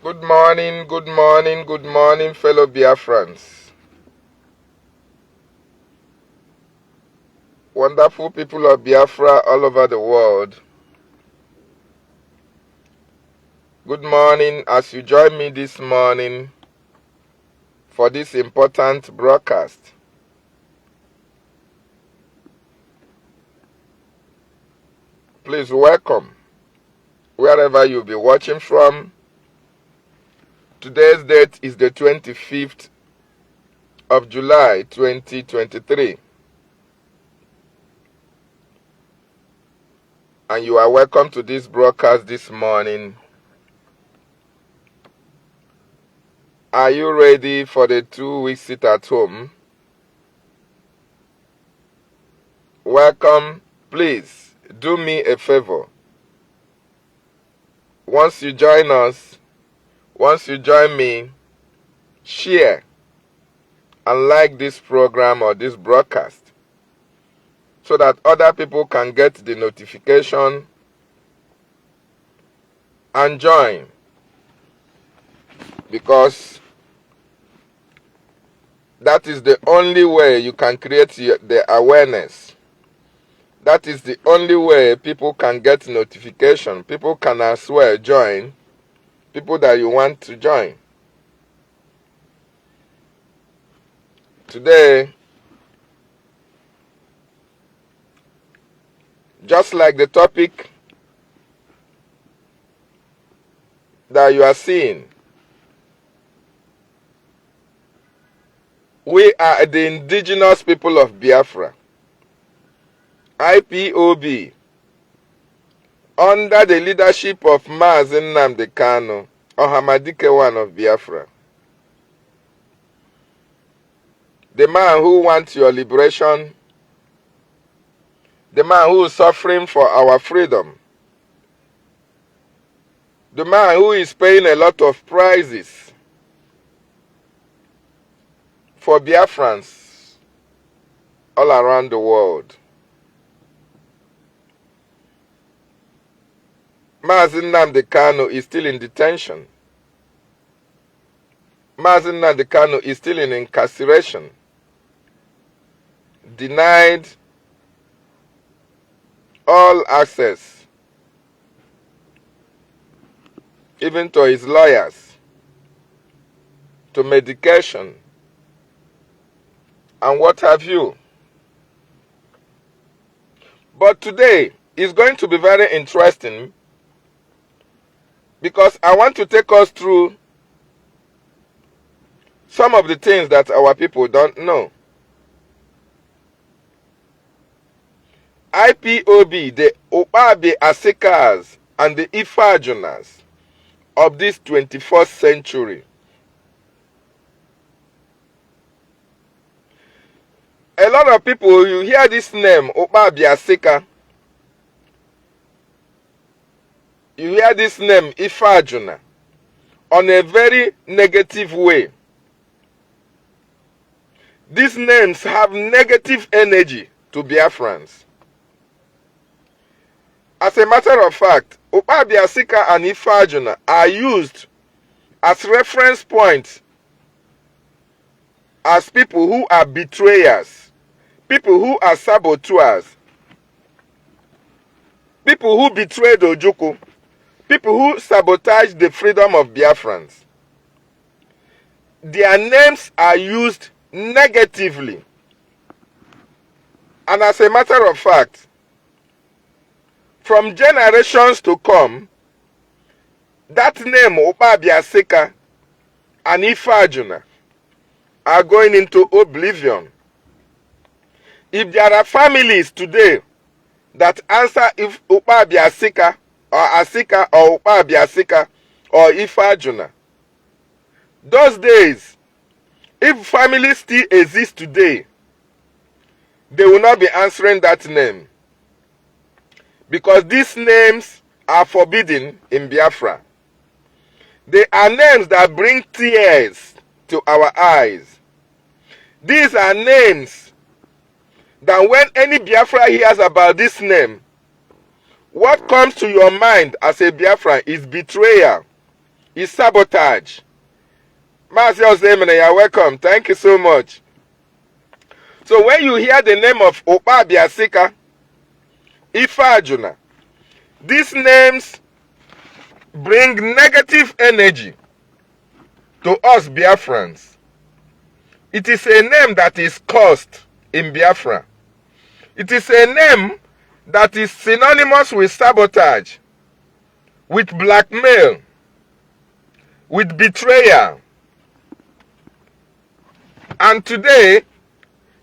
Good morning, good morning, good morning, fellow Biafrans. Wonderful people of Biafra all over the world. Good morning as you join me this morning for this important broadcast. Please welcome wherever you'll be watching from. Today's date is the 25th of July 2023. And you are welcome to this broadcast this morning. Are you ready for the 2-week sit at home? Welcome. Please do me a favor. Once you join us, once you join me, share and like this program or this broadcast so that other people can get the notification and join, because that is the only way you can create the awareness. That is the only way people can get notification. People can as well join people that you want to join. Today, just like the topic that you are seeing, we are the indigenous people of Biafra, IPOB, under the leadership of Mazi Nnamdi Kanu, Ohamadike one of Biafra. The man who wants your liberation, the man who is suffering for our freedom, the man who is paying a lot of prices for Biafrans all around the world. Mazi Nnamdi Kanu is still in detention. Mazi Nnamdi Kanu is still in incarceration, denied all access, even to his lawyers, to medication, and what have you. But today is going to be very interesting, because I want to take us through some of the things that our people don't know. IPOB, the UKPABI ASIKAS, and the IFEAJUNAS of this 21st century. A lot of people, you hear this name, UKPABI ASIKA, you hear this name, IFEAJUNA, on a very negative way. These names have negative energy to Biafrans. As a matter of fact, UKPABI ASIKA and IFEAJUNA are used as reference points as people who are betrayers, people who are saboteurs, people who betrayed Ojukwu, people who sabotage the freedom of Biafrans. Their names are used negatively. And as a matter of fact, from generations to come, that name, UKPABI ASIKA and IFEAJUNA, are going into oblivion. If there are families today that answer if UKPABI ASIKA or ASIKA or UKPABI ASIKA or IFEAJUNA, those days, if families still exist today, they will not be answering that name, because these names are forbidden in Biafra. They are names that bring tears to our eyes. These are names that when any Biafra hears about this name, what comes to your mind as a Biafran is betrayal, is sabotage. Marcel Zemene, you're welcome. Thank you so much. So when you hear the name of UKPABI ASIKAS, IFEAJUNAS, these names bring negative energy to us Biafrans. It is a name that is cursed in Biafra. It is a name that is synonymous with sabotage, with blackmail, with betrayal. And today,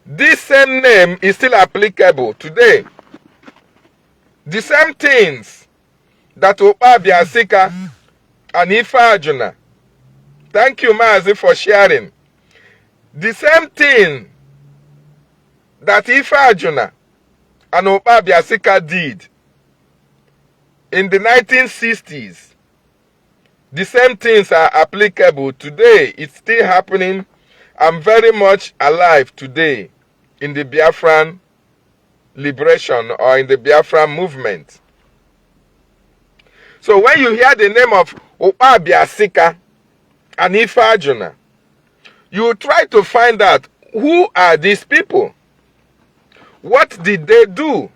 this same name is still applicable today. The same things that UKPABI ASIKAS and IFEAJUNAS. Thank you, Mazi, for sharing. The same thing that IFEAJUNAS and UKPABI ASIKAS did in the 1960s, the same things are applicable today. It's still happening and very much alive today in the Biafran liberation or in the Biafran movement. So when you hear the name of UKPABI ASIKAS and IFEAJUNAS, you try to find out who are these people? What did they do?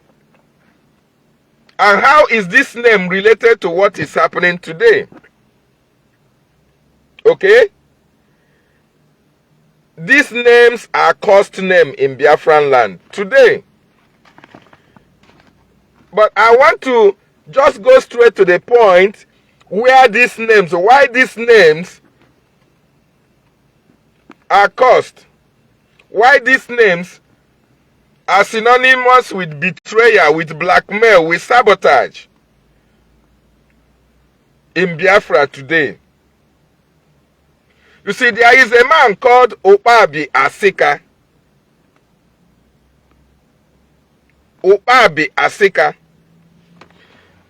And how is this name related to what is happening today? Okay? These names are cursed names in Biafran land today. But I want to just go straight to the point where these names, why these names are cursed. Why these names are synonymous with betrayal, with blackmail, with sabotage in Biafra today. You see, there is a man called UKPABI ASIKAS. UKPABI ASIKAS.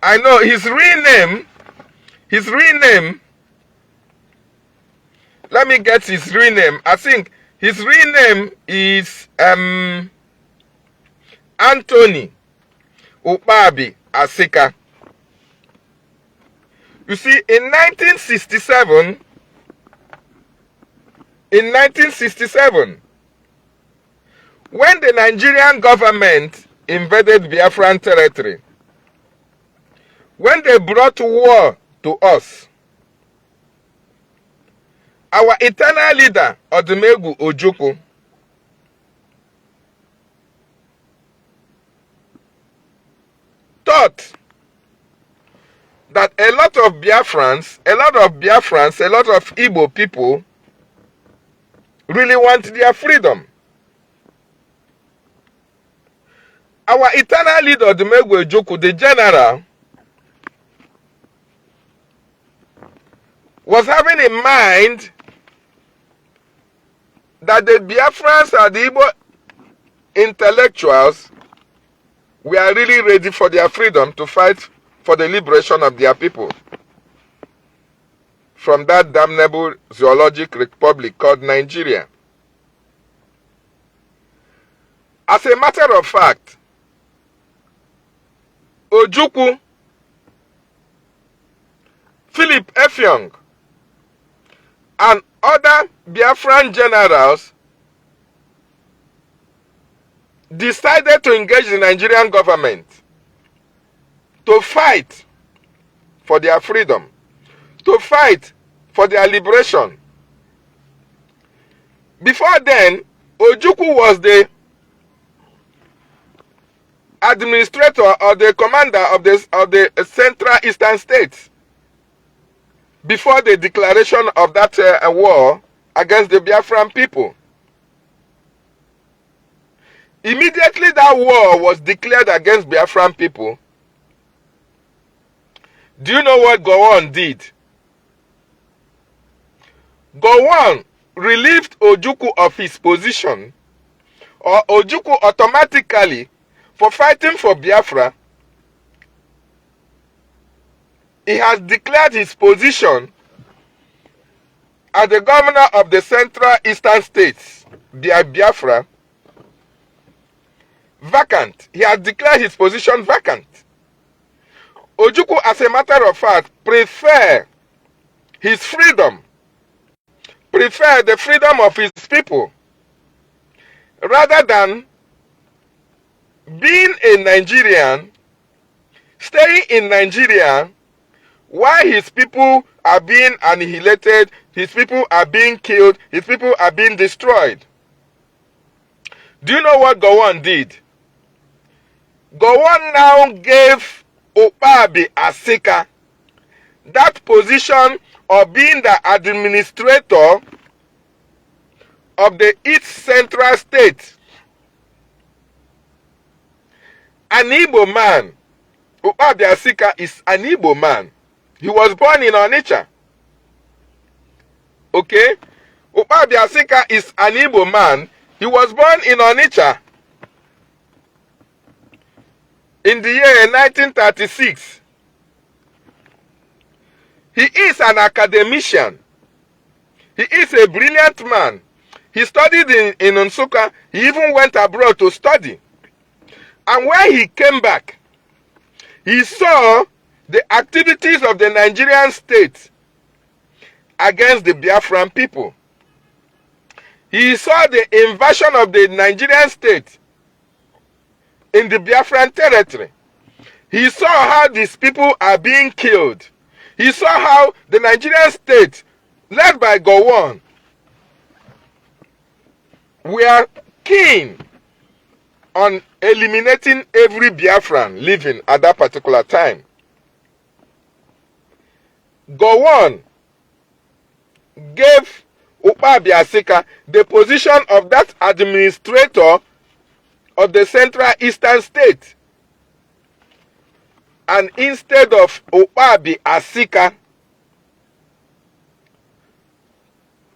I know his real name, let me get his real name. I think his real name is Anthony UKPABI ASIKAS. You see, in 1967, when the Nigerian government invaded Biafran territory, when they brought war to us, our eternal leader, Odumegwu Ojukwu, thought that a lot of Biafrans, a lot of Igbo people really want their freedom. Our eternal leader, Odumegwu Ojukwu, the general, was having in mind that the Biafrans and the Igbo intellectuals were really ready for their freedom to fight for the liberation of their people from that damnable zoologic republic called Nigeria. As a matter of fact, Ojukwu, Philip Effiong, and other Biafran generals decided to engage the Nigerian government to fight for their freedom, to fight for their liberation. Before then, Ojukwu was the administrator or the commander of the Central Eastern States before the declaration of that war against the Biafran people. Immediately that war was declared against Biafran people, do you know what Gowon did? Gowon relieved Ojukwu of his position, or Ojukwu automatically, for fighting for Biafra, he has declared his position as the governor of the Central Eastern States, Biafra, vacant. He has declared his position vacant. Ojukwu, as a matter of fact, preferred his freedom, preferred the freedom of his people, rather than being a Nigerian, staying in Nigeria while his people are being annihilated, his people are being killed, his people are being destroyed. Do you know what Gowon did? Gowon now gave UKPABI ASIKAS that position of being the administrator of the East Central State. An Igbo man. UKPABI ASIKAS is an Igbo man. He was born in Onitsha. Okay? UKPABI ASIKAS is an Igbo man. He was born in Onitsha in the year 1936. He is an academician. He is a brilliant man. He studied in Nsukka. He even went abroad to study. And when he came back, he saw the activities of the Nigerian state against the Biafran people. He saw the invasion of the Nigerian state in the Biafran territory. He saw how these people are being killed. He saw how the Nigerian state, led by Gowon, were keen on eliminating every Biafran living at that particular time. Gowon gave UKPABI ASIKAS the position of that administrator of the Central Eastern State. And instead of UKPABI ASIKAS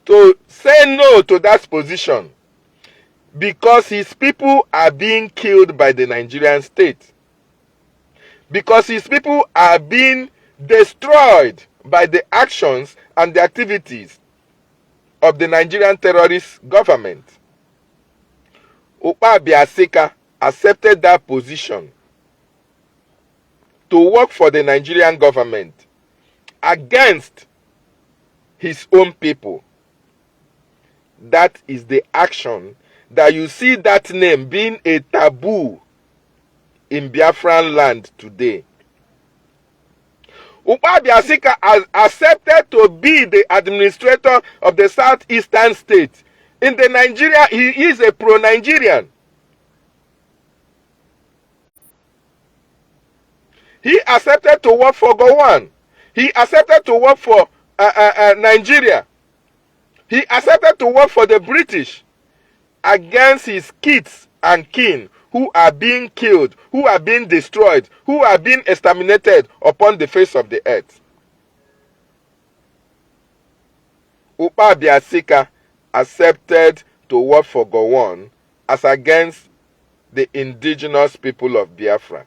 to say no to that position, because his people are being killed by the Nigerian state, because his people are being destroyed by the actions and the activities of the Nigerian terrorist government, UKPABI ASIKAS accepted that position to work for the Nigerian government against his own people. That is the action that you see that name being a taboo in Biafran land today. UKPABI ASIKAS has accepted to be the administrator of the southeastern state. In the Nigeria, he is a pro-Nigerian. He accepted to work for Gowon. He accepted to work for Nigeria. He accepted to work for the British against his kids and kin who are being killed, who are being destroyed, who are being exterminated upon the face of the earth. UKPABI ASIKAS accepted to work for Gowon as against the indigenous people of Biafra,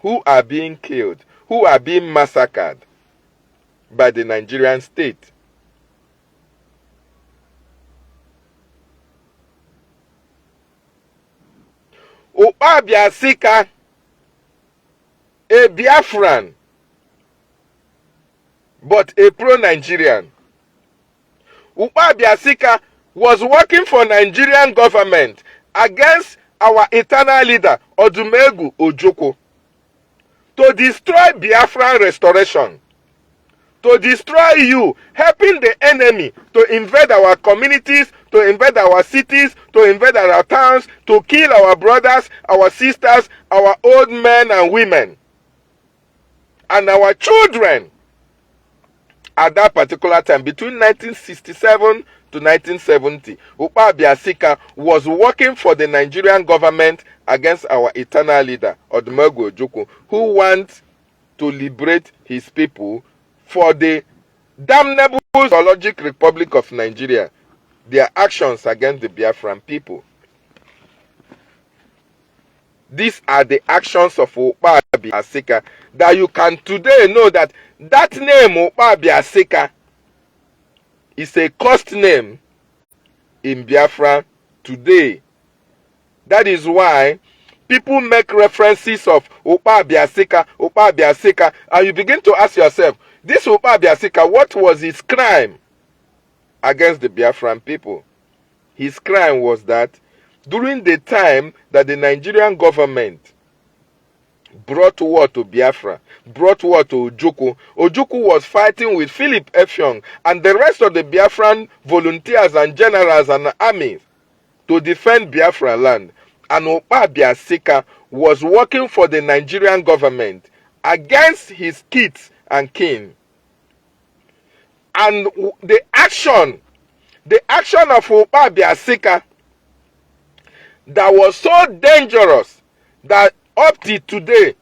who are being killed, who are being massacred by the Nigerian state. UKPABI ASIKAS, a Biafran, but a pro-Nigerian. UKPABI ASIKAS was working for Nigerian government against our eternal leader, Odumegwu Ojukwu, to destroy Biafran restoration, to destroy you, helping the enemy to invade our communities, to invade our cities, to invade our towns, to kill our brothers, our sisters, our old men and women, and our children. At that particular time, between 1967 to 1970, UKPABI ASIKAS was working for the Nigerian government against our eternal leader, Odumegwu Ojukwu, who wants to liberate his people for the damnable Zoologic Republic of Nigeria, their actions against the Biafran people. These are the actions of UKPABI ASIKAS that you can today know that that name UKPABI ASIKAS is a cursed name in Biafra today. That is why people make references of UKPABI ASIKAS, UKPABI ASIKAS, and you begin to ask yourself, This UKPABI Asika, what was his crime against the Biafran people? His crime was that during the time that the Nigerian government brought war to Biafra, brought war to Ojukwu, Ojukwu was fighting with Philip Effiong and the rest of the Biafran volunteers and generals and armies to defend Biafra land. And UKPABI Asika was working for the Nigerian government against his kids and kin. And the action of UKPABI Asika that was so dangerous that up to today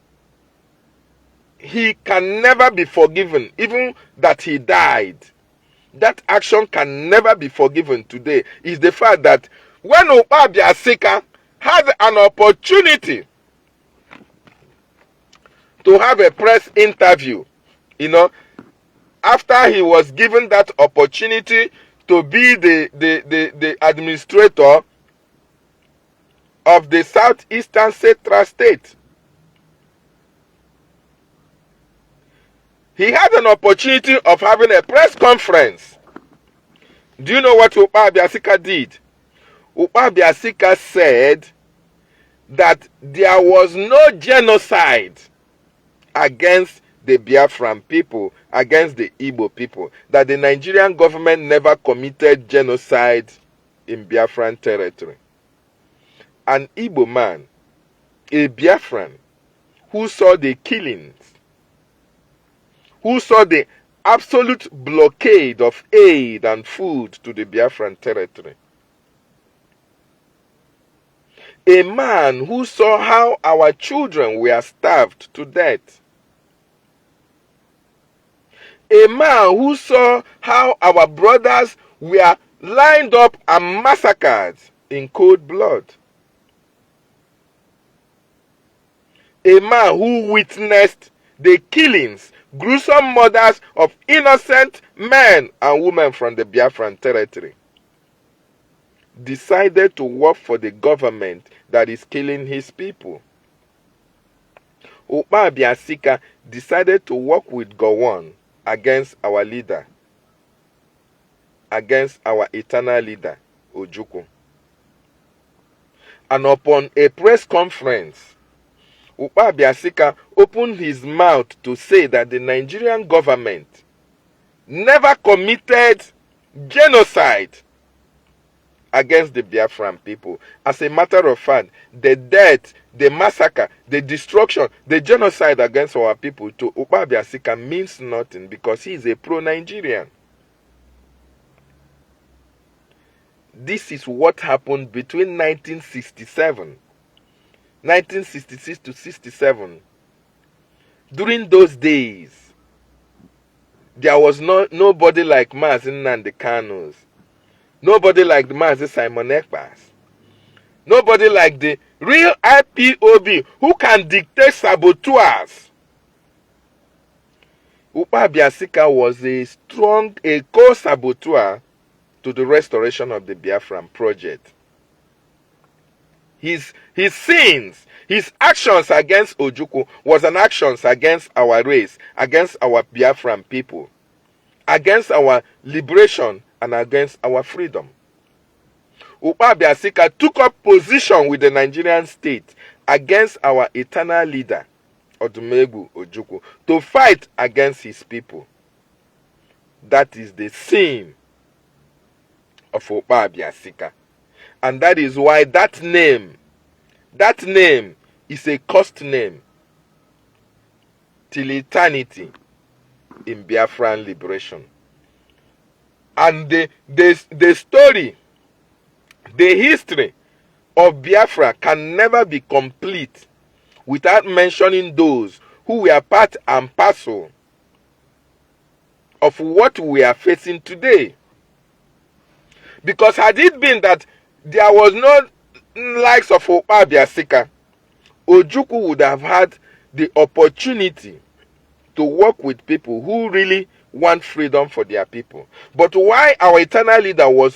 he can never be forgiven, even that he died. That action can never be forgiven today is the fact that when UKPABI Asika had an opportunity to have a press interview, after he was given that opportunity to be the administrator of the Southeastern Central State, he had an opportunity of having a press conference. Do you know what UKPABI Asika did? UKPABI Asika said that there was no genocide against the Biafran people, against the Igbo people, that the Nigerian government never committed genocide in Biafran territory. An Igbo man, a Biafran, who saw the killings, who saw the absolute blockade of aid and food to the Biafran territory. A man who saw how our children were starved to death. A man who saw how our brothers were lined up and massacred in cold blood. A man who witnessed the killings, gruesome murders of innocent men and women from the Biafran territory, decided to work for the government that is killing his people. UKPABI Asika decided to work with Gowon against our leader, against our eternal leader, Ojukwu. And upon a press conference, UKPABI Asika opened his mouth to say that the Nigerian government never committed genocide against the Biafran people. As a matter of fact, the death, the massacre, the destruction, the genocide against our people to UKPABI Asika means nothing because he is a pro-Nigerian. This is what happened between 1966 to 67. During those days, there was nobody like Mazi Nnamdi Kanu, nobody like the Mazi Simon Ekpas, nobody like the real IPOB who can dictate saboteurs. UKPABI Asika was a co-saboteur to the restoration of the Biafran project. His sins, his actions against Ojukwu was an actions against our race, against our Biafran people, against our liberation and against our freedom. UKPABI Asika took up position with the Nigerian state against our eternal leader, Odumegwu Ojukwu, to fight against his people. That is the sin of UKPABI Asika. And that is why that name is a cursed name till eternity in Biafran liberation. And the story, the history of Biafra can never be complete without mentioning those who were part and parcel of what we are facing today. Because had it been that there was no likes of UKPABI Asika, Ojukwu would have had the opportunity to work with people who really want freedom for their people. But why our eternal leader was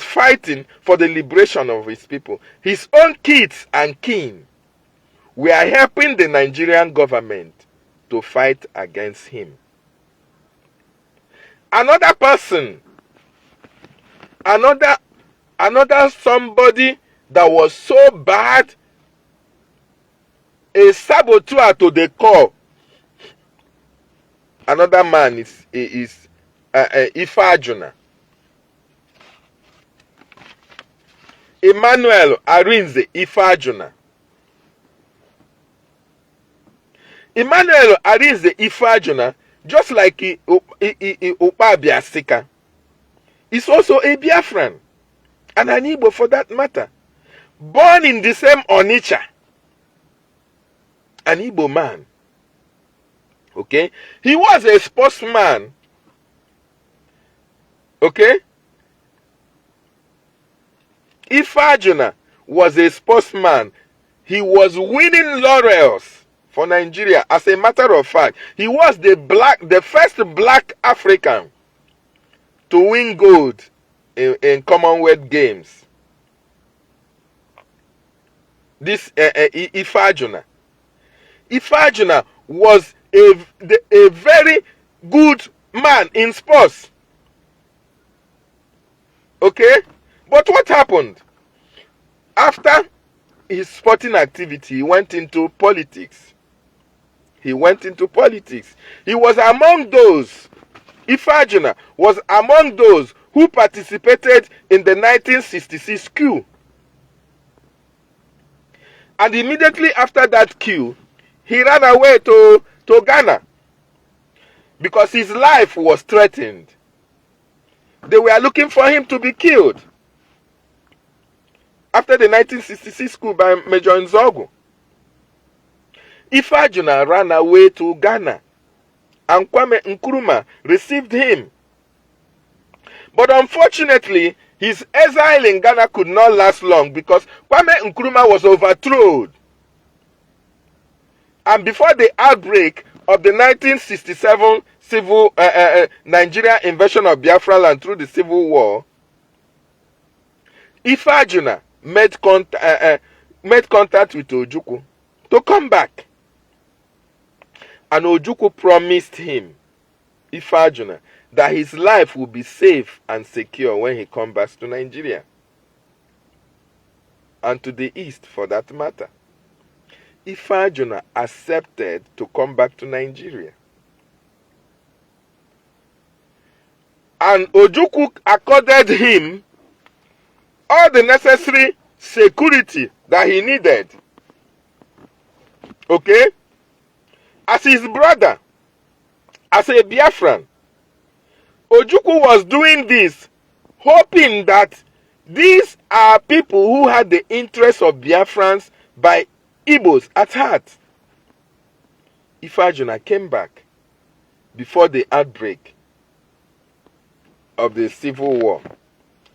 fighting for the liberation of his people, his own kids and kin were helping the Nigerian government to fight against him. another person, another somebody that was so bad, a saboteur to the core. Another man is IFEAJUNAS. Emmanuel Arinze IFEAJUNAS. Emmanuel Arinze IFEAJUNAS, just like UKPABI ASIKAS, is also a Biafran, and an Igbo for that matter. Born in the same Onitsha, an Igbo man. Okay? He was a sportsman. Okay? IFEAJUNAS was a sportsman. He was winning laurels for Nigeria. As a matter of fact, he was the first black African to win gold in Commonwealth Games. This IFEAJUNAS. IFEAJUNAS was a very good man in sports. Okay? But what happened? After his sporting activity, he went into politics. He was among those, IFEAJUNAS was among those who participated in the 1966 coup. And immediately after that coup, he ran away to Ghana because his life was threatened. They were looking for him to be killed after the 1966 coup by Major Nzogu. IFEAJUNAS ran away to Ghana, and Kwame Nkrumah received him. But unfortunately, his exile in Ghana could not last long because Kwame Nkrumah was overthrown. And before the outbreak of the 1967 Nigeria invasion of Biafra land through the Civil War, IFEAJUNAS made contact with Ojukwu to come back. And Ojukwu promised him, IFEAJUNAS, that his life will be safe and secure when he comes back to Nigeria. And to the east, for that matter. IFEAJUNAS accepted to come back to Nigeria. And Ojukwu accorded him all the necessary security that he needed. Okay? As his brother, as a Biafran, Ojukwu was doing this, hoping that these are people who had the interests of Biafrans by Igbos at heart. IFEAJUNAS came back before the outbreak of the Civil War,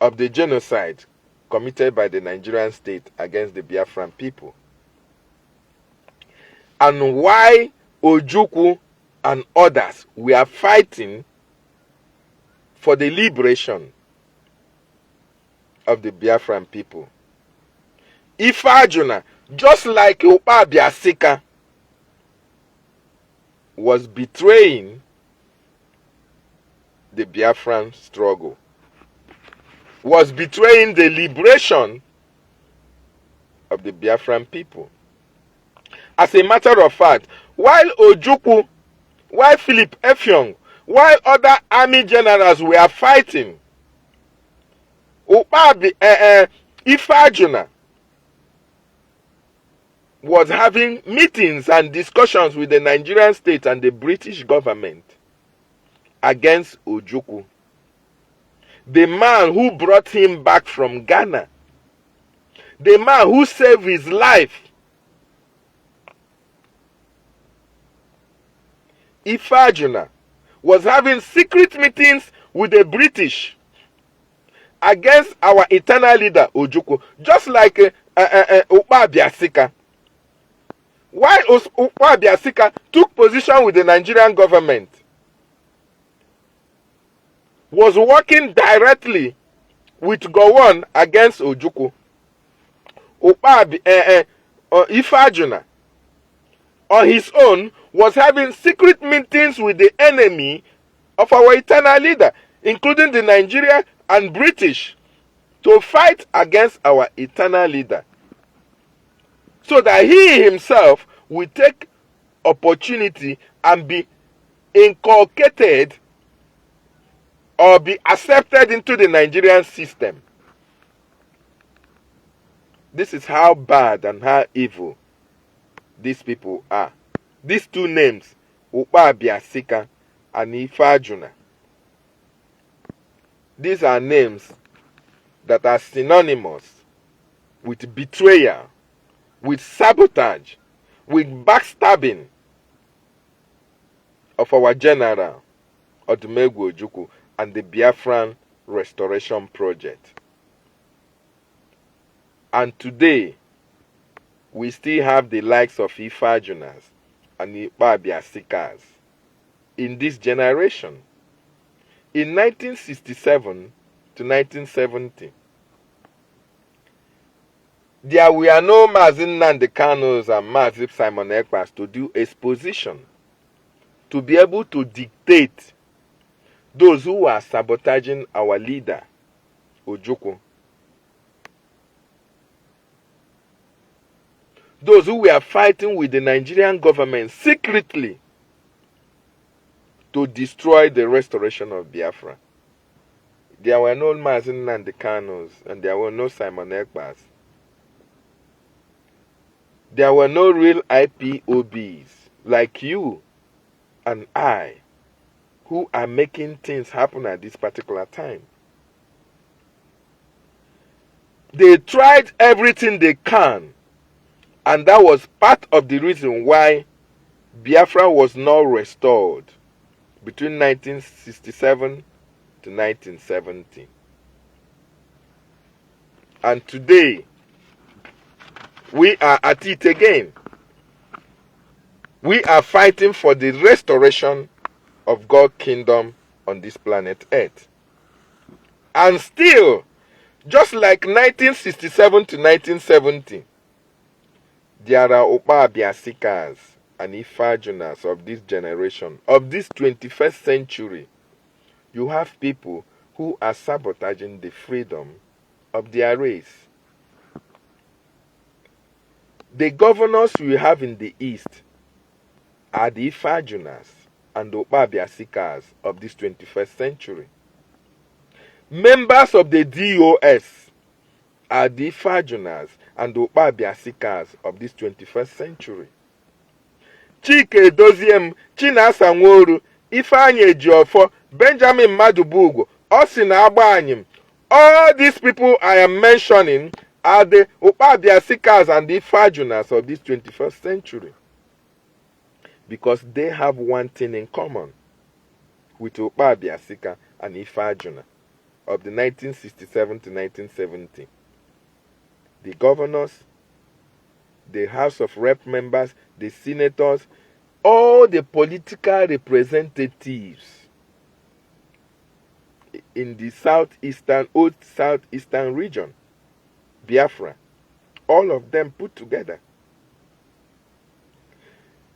of the genocide committed by the Nigerian state against the Biafran people. And why Ojukwu and others were fighting for the liberation of the Biafran people. IFEAJUNAS, just like UKPABI ASIKAS, was betraying the Biafran struggle, was betraying the liberation of the Biafran people. As a matter of fact, while Ojukwu, while Philip Effiong, while other army generals were fighting, IFEAJUNAS was having meetings and discussions with the Nigerian state and the British government against Ojukwu, the man who brought him back from Ghana, the man who saved his life. IFEAJUNAS was having secret meetings with the British against our eternal leader Ojukwu, just like UKPABI ASIKAS. While UKPABI ASIKAS took position with the Nigerian government, was working directly with Gowon against Ojukwu, IFEAJUNAS on his own was having secret meetings with the enemy of our eternal leader, including the Nigeria and British, to fight against our eternal leader, so that he himself will take opportunity and be inculcated or be accepted into the Nigerian system. This is how bad and how evil these people are. These two names, UKPABI ASIKAS and IFEAJUNAS, these are names that are synonymous with betrayal, with sabotage, with backstabbing of our general Odumegwu Ojukwu and the Biafran Restoration Project. And today, we still have the likes of IFEAJUNAS and UKPABI ASIKAS in this generation. In 1967 to 1970, there were no Mazin Nnamdi Kanos and Mazin Simon Ekpas to do exposition, to be able to dictate those who are sabotaging our leader, Ojukwu. Those who were fighting with the Nigerian government secretly to destroy the restoration of Biafra. There were no Mazin Nnamdi Kanos and there were no Simon Ekpas. There were no real IPOBs like you and I who are making things happen at this particular time. They tried everything they can, and that was part of the reason why Biafra was not restored between 1967 to 1970. And today, we are at it again. We are fighting for the restoration of God's kingdom on this planet Earth. And still, just like 1967 to 1970, there are UKPABI ASIKAS and IFEAJUNAS of this generation, of this 21st century. You have people who are sabotaging the freedom of their race. The governors we have in the East are the IFEAJUNAS and UKPABI ASIKAS of this 21st century. Members of the DOS are the IFEAJUNAS and UKPABI ASIKAS of this 21st century. Chike Doziem, Chinasa Nworu, Ifeanyi Ejiofor, Benjamin Madubugu, Osina Agbanyim, all these people I am mentioning are the UKPABI ASIKAS and the IFEAJUNAS of this 21st century. Because they have one thing in common with UKPABI ASIKAS and IFEAJUNAS of the 1967 to 1970. The governors, the House of Rep members, the senators, all the political representatives in the old southeastern region, Biafra, all of them put together.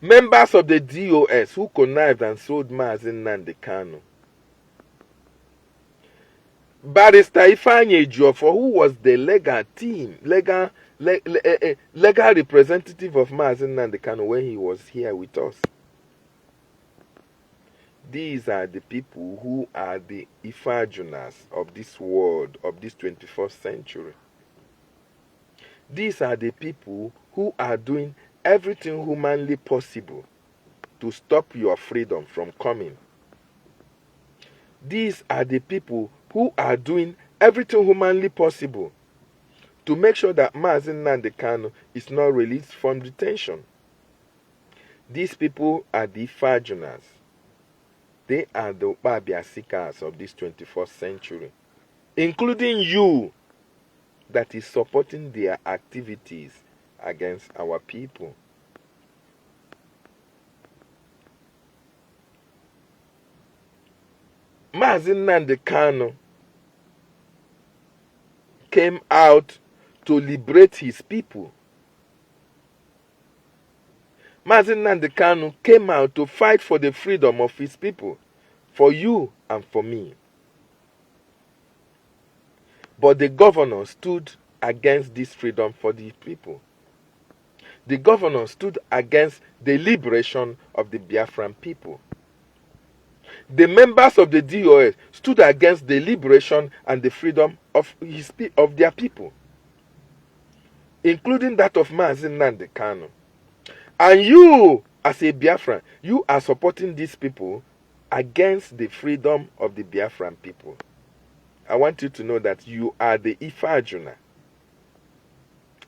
Members of the DOS who connived and sold Mazin Nnamdi Kanu. Barrister Ifeanyi Ejiofor, who was the legal representative of Mazin Nnamdi Kanu when he was here with us. These are the people who are the IFEAJUNAS of this world, of this 21st century. These are the people who are doing everything humanly possible to stop your freedom from coming. These are the people who are doing everything humanly possible to make sure that Mazin Nnamdi Kanu is not released from detention. These people are the IFEAJUNAS. They are the UKPABI ASIKAS of this 21st century, including you that is supporting their activities against our people. Mazin Nnamdi Kanu came out to liberate his people. Mazin Nnamdi Kanu came out to fight for the freedom of his people, for you and for me. But the governor stood against this freedom for the people. The governor stood against the liberation of the Biafran people. The members of the DOS stood against the liberation and the freedom of their people, including that of Mazi Nnamdi Kanu. And you, as a Biafran, you are supporting these people against the freedom of the Biafran people. I want you to know that you are the IFEAJUNAS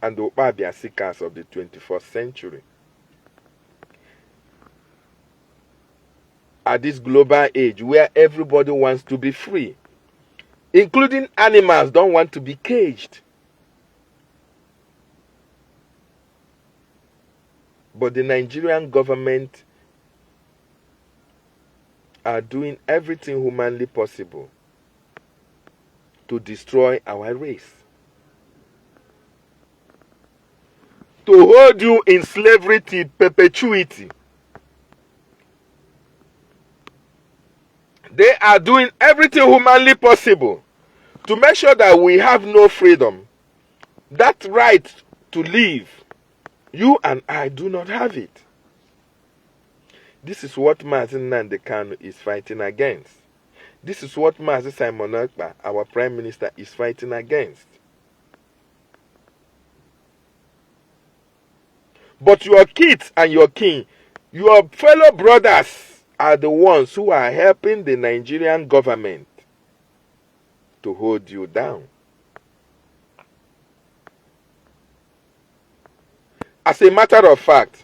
and the UKPABI ASIKAS of the 21st century. At this global age where everybody wants to be free, including animals don't want to be caged. But the Nigerian government are doing everything humanly possible to destroy our race, to hold you in slavery to perpetuity. They are doing everything humanly possible to make sure that we have no freedom. That right to live, you and I do not have it. This is what Mazi Nnamdi Kanu is fighting against. This is what Mazi Simon Ekpa, our Prime Minister, is fighting against. But your kids and your kin, your fellow brothers, are the ones who are helping the Nigerian government to hold you down. As a matter of fact,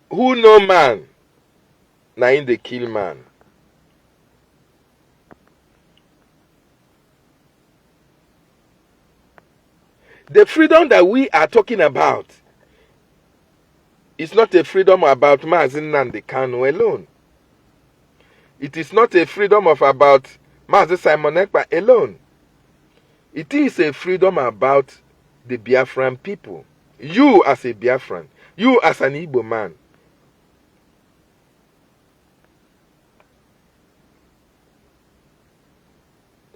who know man, na in dey kill man. The freedom that we are talking about is not a freedom about Mazi Nnamdi Kanu alone. It is not a freedom about Mazi Simon Ekpa alone. It is a freedom about the Biafran people. You as a Biafran, you as an Igbo man.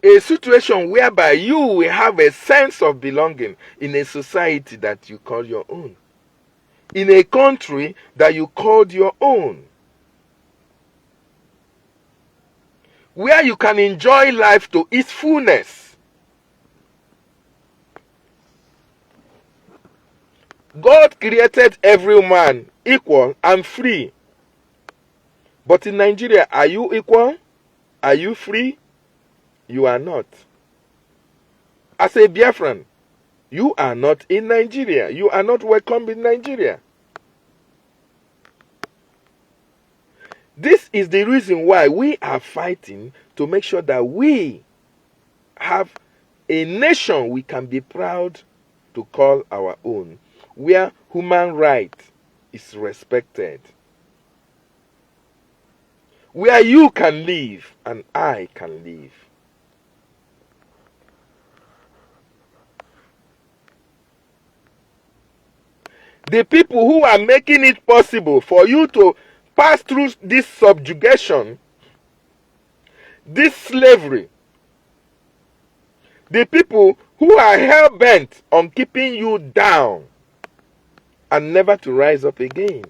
A situation whereby you will have a sense of belonging in a society that you call your own, in a country that you called your own, where you can enjoy life to its fullness. God created every man equal and free. But in Nigeria, are you equal? Are you free? You are not. As a Biafran, you are not in Nigeria. You are not welcome in Nigeria. This is the reason why we are fighting to make sure that we have a nation we can be proud to call our own, where human rights is respected, where you can live and I can live. The people who are making it possible for you to pass through this subjugation, this slavery, the people who are hell-bent on keeping you down and never to rise up again,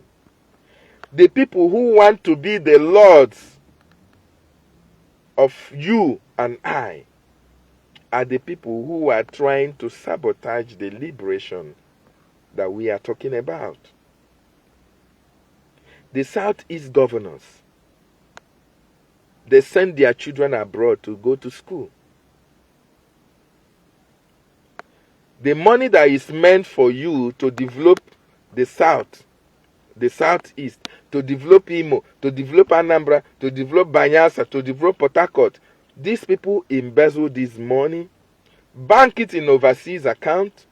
the people who want to be the lords of you and I, are the people who are trying to sabotage the liberation that we are talking about. The Southeast governors, they send their children abroad to go to school. The money that is meant for you to develop the South, the Southeast, to develop Imo, to develop Anambra, to develop Banyasa, to develop Port Harcourt, these people embezzle this money, bank it in overseas account,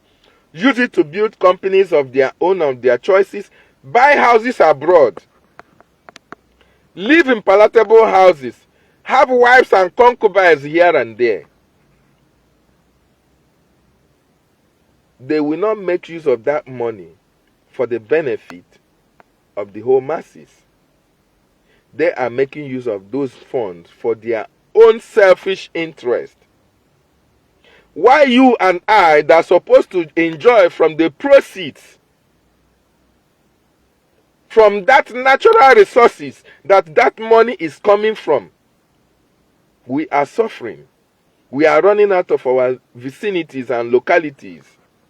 use it to build companies of their own, of their choices, buy houses abroad, live in palatable houses, have wives and concubines here and there. They will not make use of that money for the benefit of the whole masses. They are making use of those funds for their own selfish interest. Why you and I that are supposed to enjoy from the proceeds, from that natural resources that money is coming from, we are suffering. We are running out of our vicinities and localities,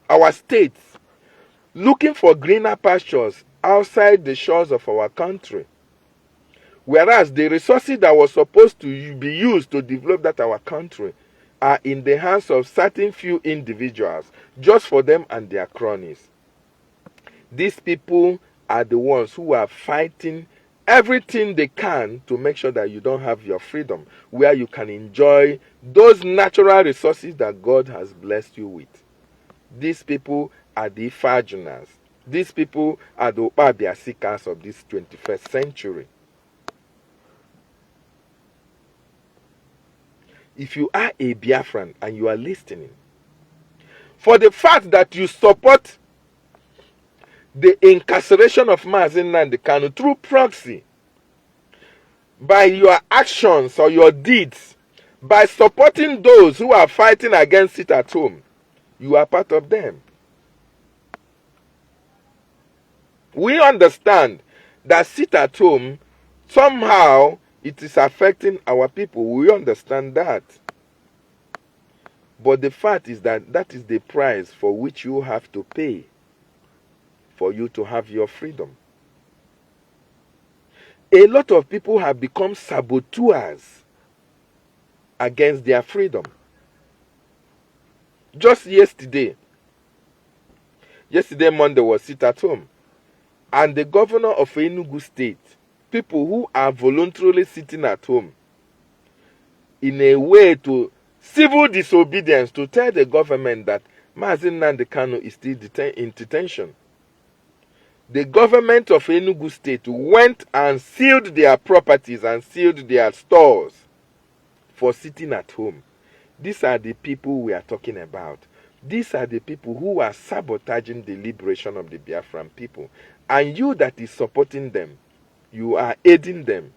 our states, looking for greener pastures outside the shores of our country. Whereas the resources that were supposed to be used to develop that our country are in the hands of certain few individuals, just for them and their cronies. These people are the ones who are fighting everything they can to make sure that you don't have your freedom, where you can enjoy those natural resources that God has blessed you with. These people are the IFEAJUNAS. These people are the UKPABI ASIKAS of this 21st century. If you are a Biafran and you are listening, for the fact that you support the incarceration of Mazi Nnamdi Kanu through proxy, by your actions or your deeds, by supporting those who are fighting against it at home, you are part of them. We understand that sit at home, somehow it is affecting our people. We understand that. But the fact is that that is the price for which you have to pay for you to have your freedom. A lot of people have become saboteurs against their freedom. Just yesterday Monday was sit at home, and the governor of Enugu State, people who are voluntarily sitting at home in a way to civil disobedience, to tell the government that Mazi Nnamdi Kanu is still in detention. The government of Enugu State went and sealed their properties and sealed their stores for sitting at home. These are the people we are talking about. These are the people who are sabotaging the liberation of the Biafran people. And you that is supporting them, you are aiding them.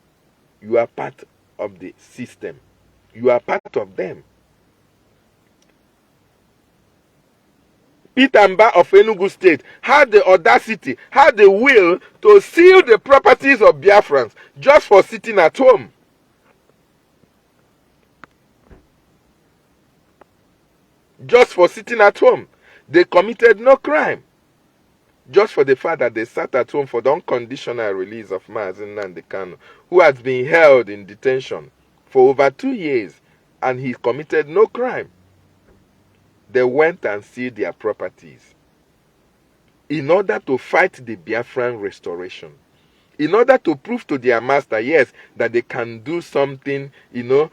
You are part of the system. You are part of them. Peter Mba of Enugu State had the audacity, had the will to seal the properties of Biafrans just for sitting at home. Just for sitting at home. They committed no crime. Just for the fact that they sat at home for the unconditional release of Mazi Nnamdi Kanu, who has been held in detention for over 2 years, and he committed no crime. They went and sealed their properties in order to fight the Biafran restoration, in order to prove to their master, yes, that they can do something, to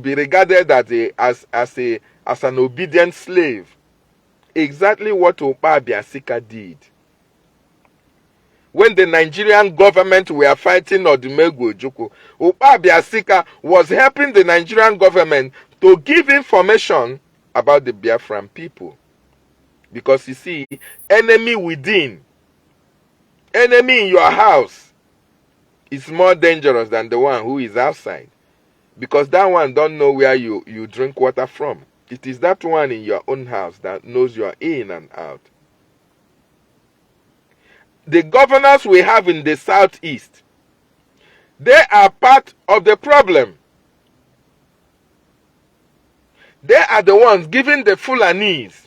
be regarded as an obedient slave. Exactly what UKPABI ASIKAS did. When the Nigerian government were fighting Odumegwu Ojukwu, UKPABI ASIKAS was helping the Nigerian government to give information about the Biafran people. Because you see, enemy within, enemy in your house is more dangerous than the one who is outside. Because that one don't know where you drink water from. It is that one in your own house that knows you are in and out. The governors we have in the southeast, they are part of the problem. They are the ones giving the Fulanis,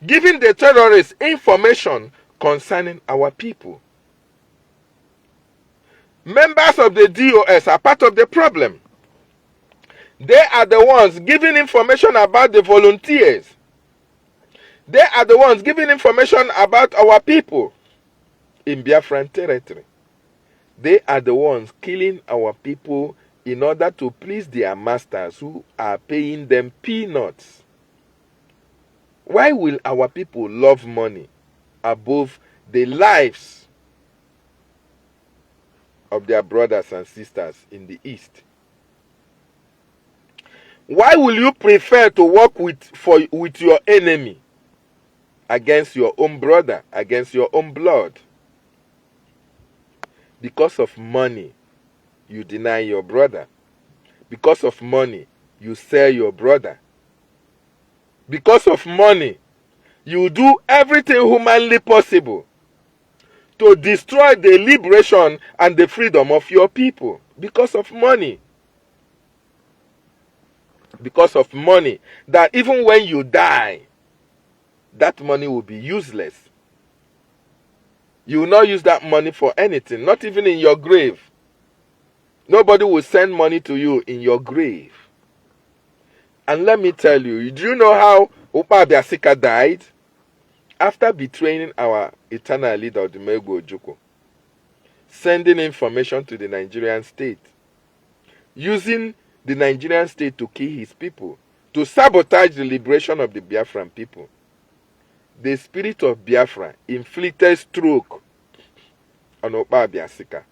giving the terrorists information concerning our people. Members of the DOS are part of the problem. They are the ones giving information about the volunteers. They are the ones giving information about our people in Biafran territory. They are the ones killing our people in order to please their masters who are paying them peanuts. Why will our people love money above the lives of their brothers and sisters in the East? Why will you prefer to work with your enemy against your own brother, against your own blood? Because of money, you deny your brother. Because of money, you sell your brother. Because of money, you do everything humanly possible to destroy the liberation and the freedom of your people. Because of money. Because of money, that even when you die, that money will be useless. You will not use that money for anything, not even in your grave. Nobody will send money to you in your grave. And let me tell you, do you know how UKPABI Asikas died? After betraying our eternal leader, Odumegwu Ojukwu, sending information to the Nigerian state, using the Nigerian state to kill his people, to sabotage the liberation of the Biafran people. The spirit of Biafra inflicted stroke on UKPABI Asikas.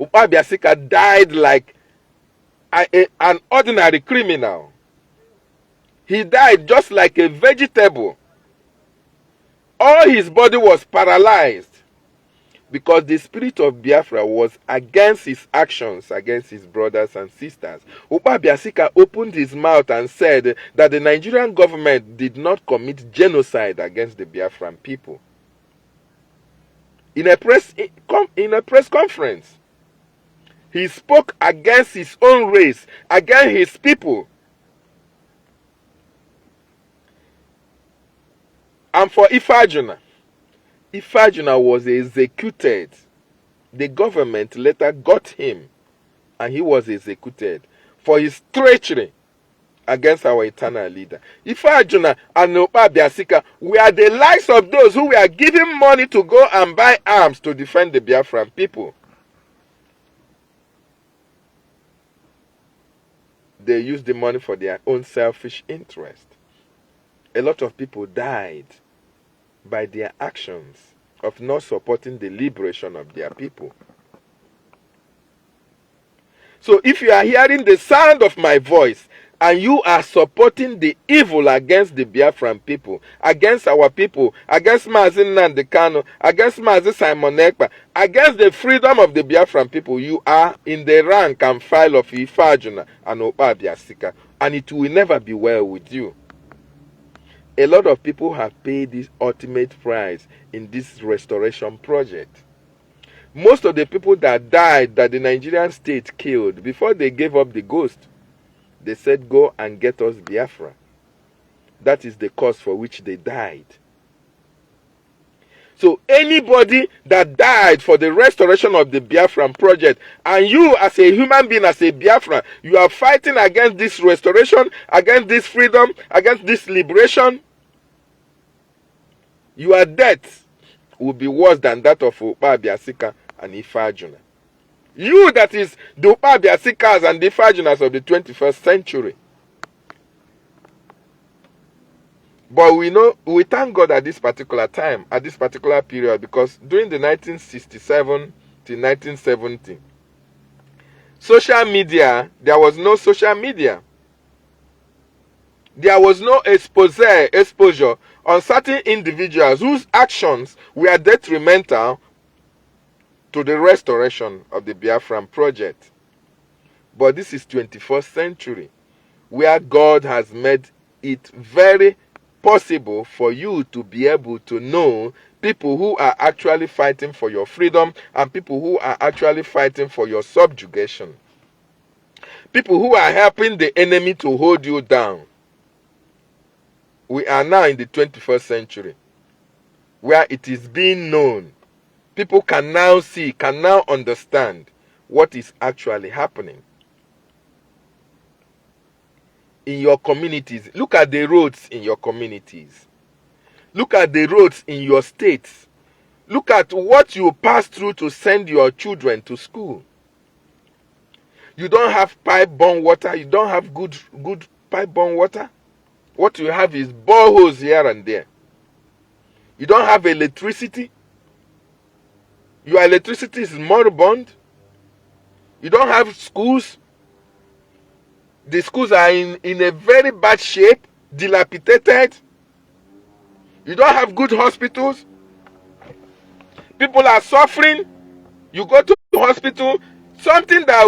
UKPABI Asikas died like an ordinary criminal. He died just like a vegetable. All his body was paralyzed because the spirit of Biafra was against his actions, against his brothers and sisters. UKPABI Asikas opened his mouth and said that the Nigerian government did not commit genocide against the Biafran people. In a press conference, he spoke against his own race, against his people. And for IFEAJUNAS, IFEAJUNAS was executed. The government later got him and he was executed for his treachery against our eternal leader. IFEAJUNAS and UKPABI Asikas were the likes of those who were giving money to go and buy arms to defend the Biafran people. They used the money for their own selfish interest. A lot of people died by their actions of not supporting the liberation of their people. So if you are hearing the sound of my voice and you are supporting the evil against the Biafran people, against our people, against Mazi Nnamdi Kanu, against Mazi Simon Ekpa, against the freedom of the Biafran people, you are in the rank and file of IFEAJUNAS and UKPABI Asikas, and it will never be well with you. A lot of people have paid this ultimate price in this restoration project. Most of the people that died, that the Nigerian state killed, before they gave up the ghost, they said, go and get us Biafra. That is the cause for which they died. So anybody that died for the restoration of the Biafran project, and you as a human being, as a Biafran, you are fighting against this restoration, against this freedom, against this liberation, your death will be worse than that of UKPABI Asikas and IFEAJUNAS. You that is the UKPABI Asikas and the IFEAJUNAS of the 21st century. But we thank God at this particular time, at this particular period, because during the 1967 to 1970, social media, there was no social media. There was no exposure on certain individuals whose actions were detrimental to the restoration of the Biafran project. But this is 21st century, where God has made it very possible for you to be able to know people who are actually fighting for your freedom and people who are actually fighting for your subjugation. People who are helping the enemy to hold you down. We are now in the 21st century, where it is being known. People can now see, can now understand what is actually happening. In your communities, look at the roads in your communities. Look at the roads in your states. Look at what you pass through to send your children to school. You don't have pipe-borne water. You don't have good pipe-borne water. What you have is boreholes here and there. You don't have electricity. Your electricity is moribund. You don't have schools. The schools are in a very bad shape, dilapidated. You don't have good hospitals. People are suffering. You go to the hospital, something that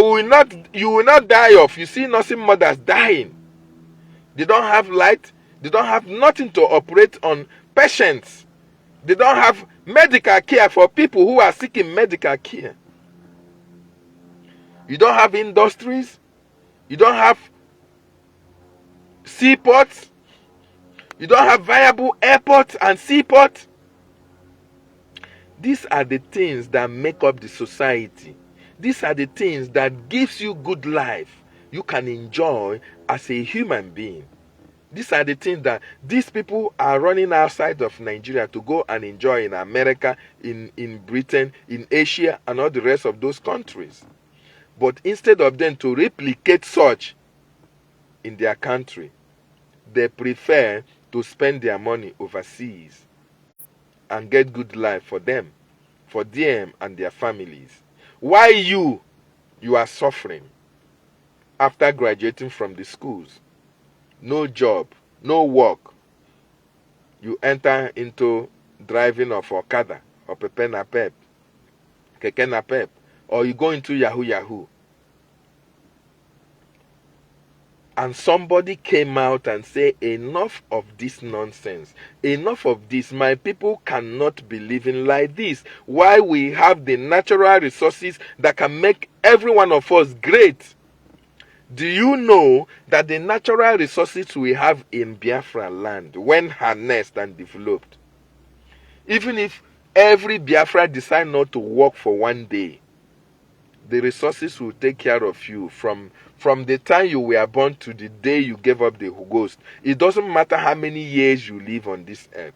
you will not die of. You see nursing mothers dying. They don't have light. They don't have nothing to operate on patients. They don't have medical care for people who are seeking medical care. You don't have industries. You don't have seaports. You don't have viable airports and seaports. These are the things that make up the society. These are the things that gives you good life you can enjoy as a human being. These are the things that these people are running outside of Nigeria to go and enjoy in America, in Britain, in Asia, and all the rest of those countries. But instead of them to replicate such in their country, they prefer to spend their money overseas and get good life for them and their families. Why you are suffering after graduating from the schools? No job, no work. You enter into driving of Okada or Pepe na Pep, Keke na Pep, or you go into Yahoo. And somebody came out and said, enough of this nonsense. Enough of this. My people cannot be living like this. Why we have the natural resources that can make every one of us great. Do you know that the natural resources we have in Biafra land, when harnessed and developed, even if every Biafra decide not to work for one day, the resources will take care of you from the time you were born to the day you gave up the ghost. It doesn't matter how many years you live on this earth.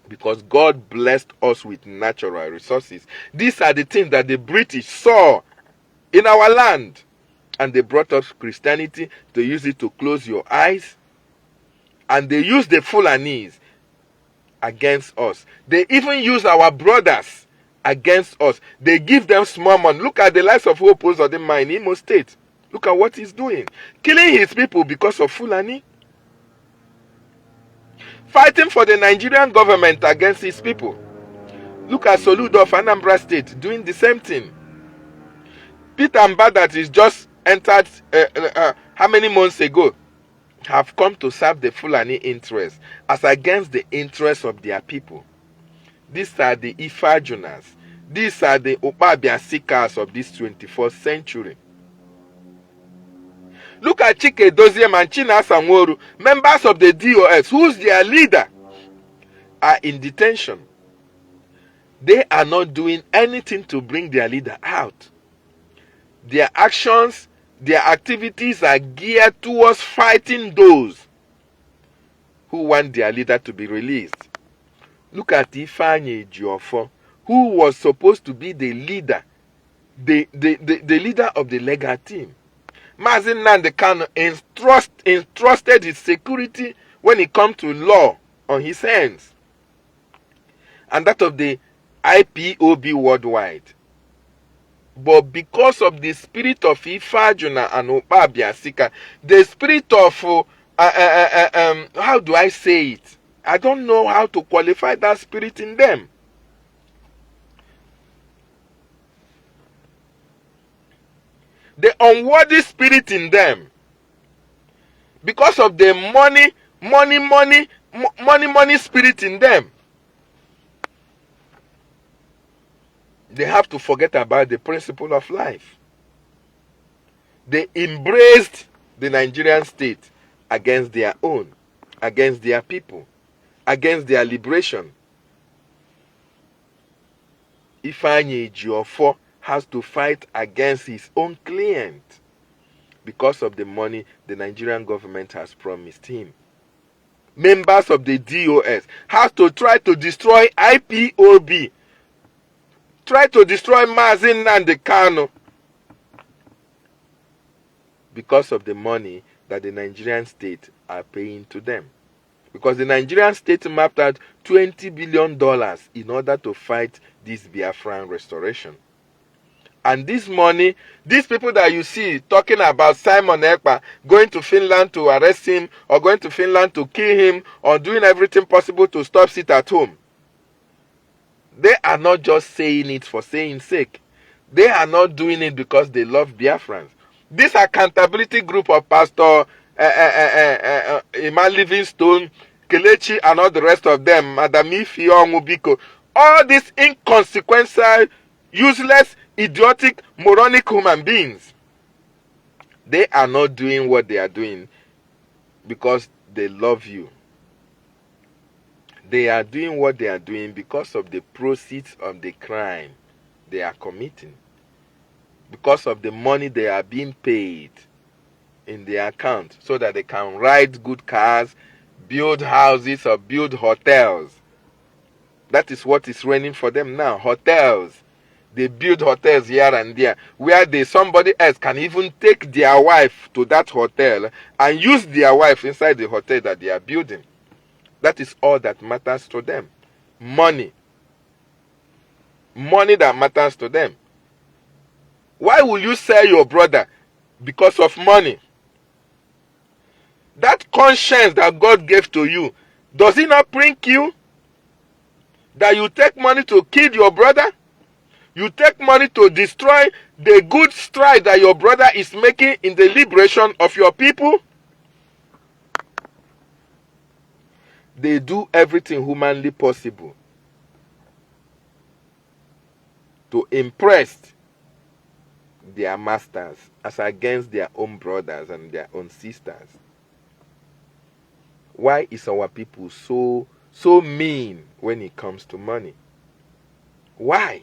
Because God blessed us with natural resources. These are the things that the British saw in our land. And they brought us Christianity to use it to close your eyes. And they used the Fulanis against us. They even use our brothers against us. They give them small money. Look at the likes of Hope Uzodinma in Imo State. Look at what he's doing. Killing his people because of Fulani. Fighting for the Nigerian government against his people. Look at Soludo of Anambra State doing the same thing. Peter Mba that is just entered how many months ago have come to serve the Fulani interest as against the interests of their people. These are the IFEAJUNAS. These are the UKPABI ASIKAS of this 21st century. Look at Chike Doziem and China Sanworu, members of the DOS, whose their leader are in detention. They are not doing anything to bring their leader out. Their actions, their activities are geared towards fighting those who want their leader to be released. Look at Ifeanyi Ejiofor, who was supposed to be the leader, the leader of the legal team. Mazi Nnamdi Kanu entrusted his security when it comes to law on his hands, and that of the IPOB worldwide. But because of the spirit of IFEAJUNAS and UKPABI ASIKAS, the spirit of how do I say it? I don't know how to qualify that spirit in them. The unworthy spirit in them. Because of the money spirit in them. They have to forget about the principle of life. They embraced the Nigerian state against their own, against their people, against their liberation. Ifeanyi Ejiofor has to fight against his own client because of the money the Nigerian government has promised him. Members of the DOS have to try to destroy IPOB, try to destroy Mazi Nnamdi Kanu because of the money that the Nigerian state are paying to them. Because the Nigerian state mapped out $20 billion in order to fight this Biafran restoration. And this money, these people that you see talking about Simon Ekpa going to Finland to arrest him, or going to Finland to kill him, or doing everything possible to stop sit at home, They are not just saying it for saying sake. They are not doing it because they love Biafrans. This accountability group of Pastor Iman Livingstone, Kelechi, and all the rest of them, Madam Ifi Onwubiko, all these inconsequential, useless, idiotic, moronic human beings, they are not doing what they are doing because they love you. They are doing what they are doing because of the proceeds of the crime they are committing. Because of the money they are being paid in their account so that they can ride good cars, build houses, or build hotels. That is what is raining for them now. Hotels. They build hotels here and there where somebody else can even take their wife to that hotel and use their wife inside the hotel that they are building. That is all that matters to them. Money. Money that matters to them. Why will you sell your brother? Because of money. That conscience that God gave to you, does it not prick you? That you take money to kill your brother? You take money to destroy the good stride that your brother is making in the liberation of your people? They do everything humanly possible to impress their masters as against their own brothers and their own sisters. Why is our people so mean when it comes to money? Why?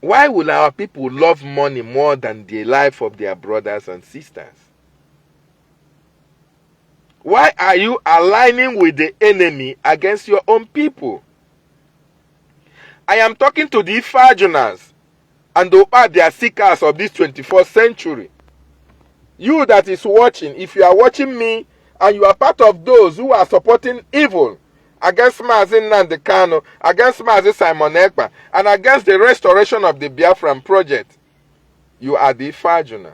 Why will our people love money more than the life of their brothers and sisters? Why are you aligning with the enemy against your own people? I am talking to the IFEAJUNAS and the UKPABI ASIKAS of this 21st century. You that is watching, if you are watching me and you are part of those who are supporting evil against Mazi Nnamdi Kanu, against Mazi Simon Ekpa, and against the restoration of the Biafran project, you are the IFEAJUNA.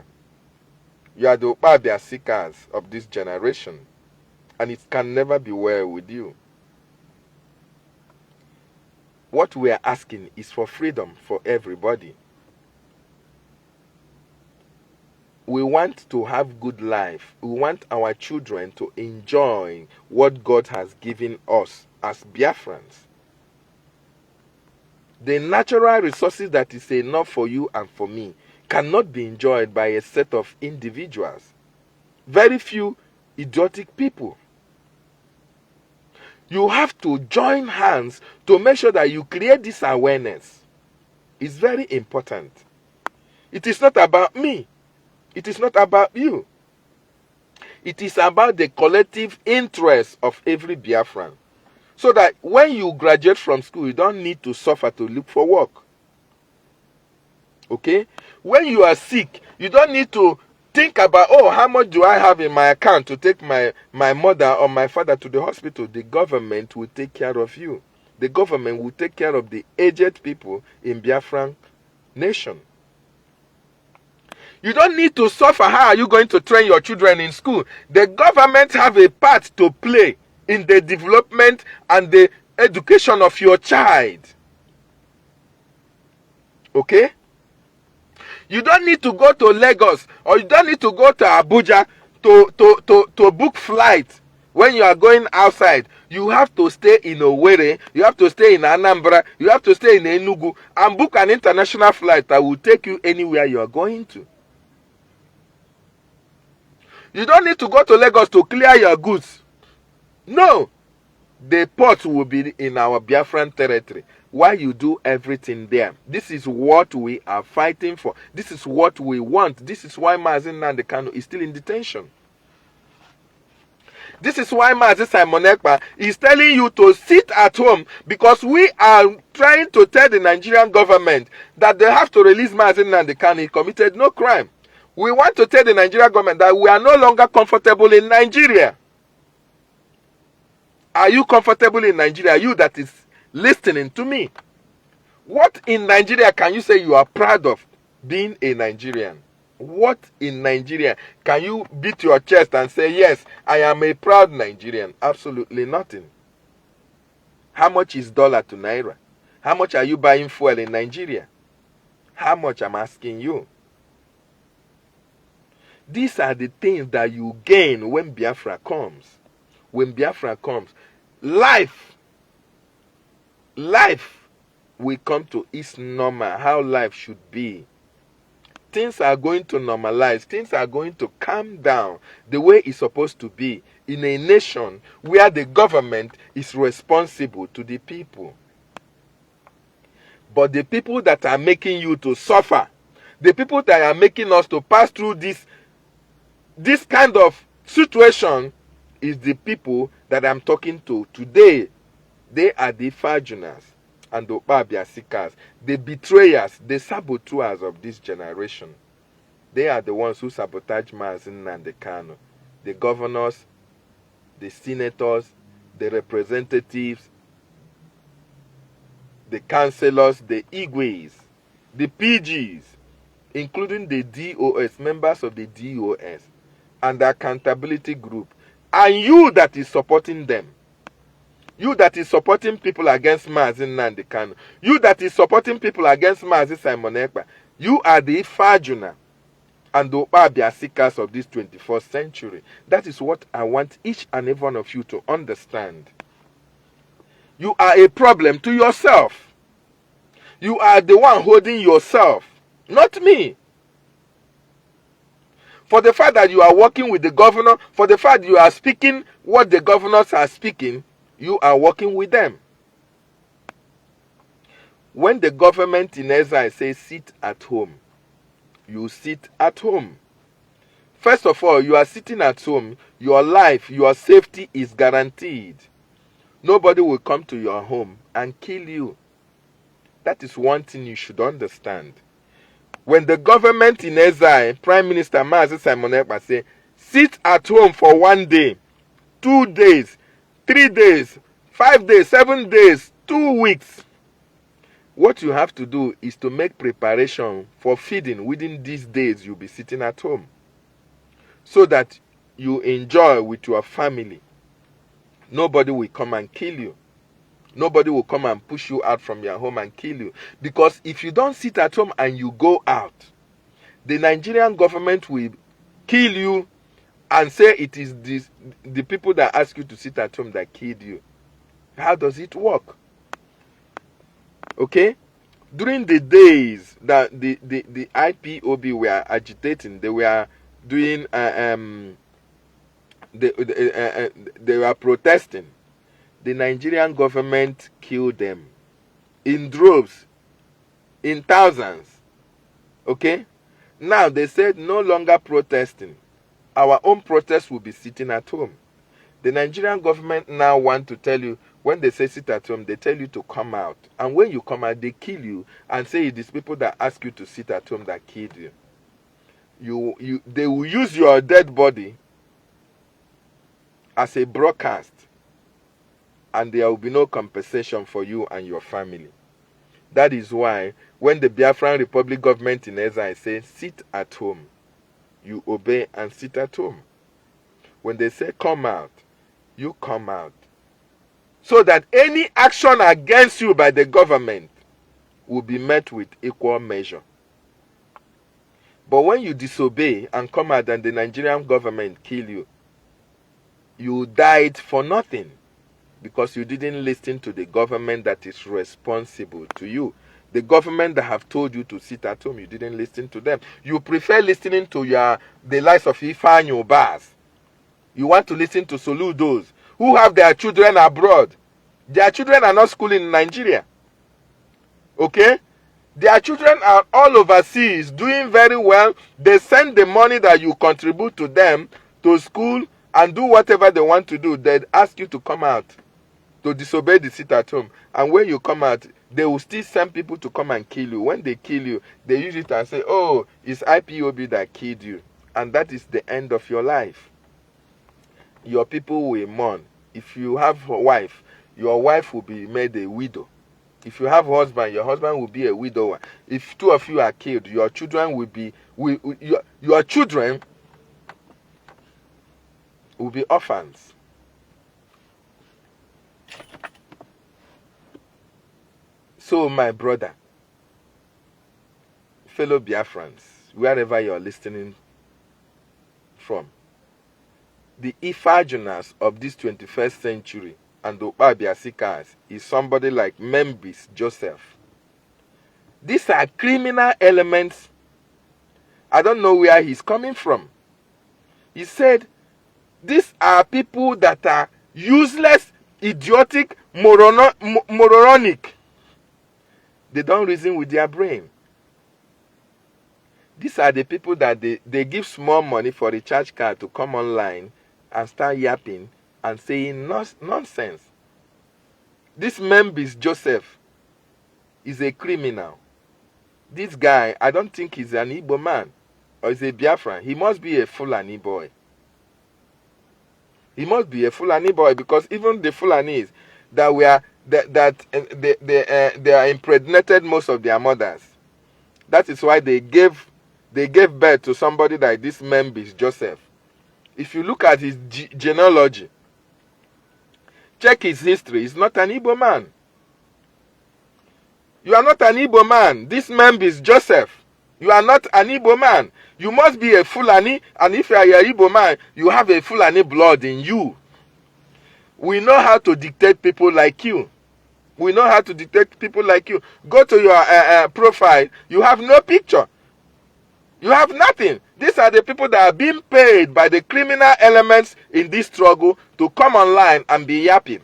You are the UKPABI ASIKAS of this generation. And it can never be well with you. What we are asking is for freedom for everybody. We want to have good life. We want our children to enjoy what God has given us as Biafrans. The natural resources that is enough for you and for me cannot be enjoyed by a set of individuals. Very few idiotic people. You have to join hands to make sure that you create this awareness. It's very important. It is not about me. It is not about you. It is about the collective interest of every Biafran. So that when you graduate from school, you don't need to suffer to look for work. Okay? When you are sick, you don't need to think about, oh, how much do I have in my account to take my mother or my father to the hospital? The government will take care of you. The government will take care of the aged people in Biafran nation. You don't need to suffer. How are you going to train your children in school? The government have a part to play in the development and the education of your child. Okay? You don't need to go to Lagos or you don't need to go to Abuja to book flight when you are going outside. You have to stay in Owerri, you have to stay in Anambra, you have to stay in Enugu and book an international flight that will take you anywhere you are going to. You don't need to go to Lagos to clear your goods. No. The port will be in our Biafran territory. Why you do everything there? This is what we are fighting for. This is what we want. This is why Mazi Nnamdi Kanu is still in detention. This is why Mazi Simon Ekpa is telling you to sit at home, because we are trying to tell the Nigerian government that they have to release Mazi Nnamdi Kanu. He committed no crime. We want to tell the Nigerian government that we are no longer comfortable in Nigeria. Are you comfortable in Nigeria? You that is listening to me. What in Nigeria can you say you are proud of being a Nigerian? What in Nigeria can you beat your chest and say, yes, I am a proud Nigerian? Absolutely nothing. How much is dollar to naira? How much are you buying fuel in Nigeria? How much, I'm asking you? These are the things that you gain when Biafra comes. When Biafra comes, life will come to its normal, how life should be. Things are going to normalize. Things are going to calm down the way it's supposed to be in a nation where the government is responsible to the people. But the people that are making you to suffer, the people that are making us to pass through this kind of situation is the people that I'm talking to today. They are the IFEAJUNAS and the UKPABI ASIKAS, the betrayers, the saboteurs of this generation. They are the ones who sabotage Mazin and the Kano, the governors, the senators, the representatives, the councillors, the Igwes, the PGs, including the DOS, members of the DOS, and the accountability group, and you that is supporting them. You that is supporting people against Mazin and the Kano, you that is supporting people against Mazin Simon Ekpa, you are the IFEAJUNAS and the UKPABI ASIKAS of this 21st century. That is what I want each and every one of you to understand. You are a problem to yourself. You are the one holding yourself, not me. For the fact that you are working with the governor, for the fact that you are speaking what the governors are speaking, you are working with them. When the government in exile says sit at home, you sit at home. First of all, you are sitting at home. Your life, your safety is guaranteed. Nobody will come to your home and kill you. That is one thing you should understand. When the government in exile, Prime Minister Mazi Simon Ekpa say, sit at home for 1 day, 2 days, 3 days, 5 days, 7 days, 2 weeks. What you have to do is to make preparation for feeding within these days you'll be sitting at home, so that you enjoy with your family. Nobody will come and kill you. Nobody will come and push you out from your home and kill you. Because if you don't sit at home and you go out, the Nigerian government will kill you and say it is the people that ask you to sit at home that killed you. How does it work? Okay? During the days that the IPOB were agitating, they were doing they were protesting. The Nigerian government killed them in droves, in thousands. Okay? Now they said no longer protesting. Our own protest will be sitting at home. The Nigerian government now want to tell you, when they say sit at home, they tell you to come out. And when you come out, they kill you and say it is people that ask you to sit at home that killed you. They will use your dead body as a broadcast, and there will be no compensation for you and your family. That is why when the Biafran Republic government in exile says sit at home, you obey and sit at home. When they say come out, you come out. So that any action against you by the government will be met with equal measure. But when you disobey and come out and the Nigerian government kill you, you died for nothing, because you didn't listen to the government that is responsible to you. The government that have told you to sit at home, you didn't listen to them. You prefer listening to the likes of IFEAJUNAS. You want to listen to Soludos who have their children abroad. Their children are not schooling in Nigeria. Okay? Their children are all overseas doing very well. They send the money that you contribute to them to school and do whatever they want to do. They ask you to come out to disobey the sit at home. And when you come out, they will still send people to come and kill you. When they kill you, they use it and say, oh, it's IPOB that killed you. And that is the end of your life. Your people will mourn. If you have a wife, your wife will be made a widow. If you have a husband, your husband will be a widower. If two of you are killed, your children will be your children will be orphans. So, my brother, fellow Biafrans, wherever you are listening from, the IFEAJUNAS of this 21st century and the UKPABI ASIKAS is somebody like Membis Joseph. These are criminal elements. I don't know where he's coming from. He said, these are people that are useless, idiotic, moronic. They don't reason with their brain. These are the people that they give small money for the church card to come online and start yapping and saying nonsense. This Membis Joseph is a criminal. This guy, I don't think he's an Igbo man or he's a Biafran. He must be a Fulani boy. He must be a Fulani boy, because even the Fulanis they are impregnated most of their mothers. That is why they gave birth to somebody like this Membis Joseph. If you look at his genealogy, check his history, he's not an Igbo man. You are not an Igbo man. This Membis Joseph, you are not an Igbo man. You must be a Fulani, and if you are a Igbo man, you have a Fulani blood in you. We know how to dictate people like you. We know how to dictate people like you. Go to your profile. You have no picture. You have nothing. These are the people that are being paid by the criminal elements in this struggle to come online and be yapping.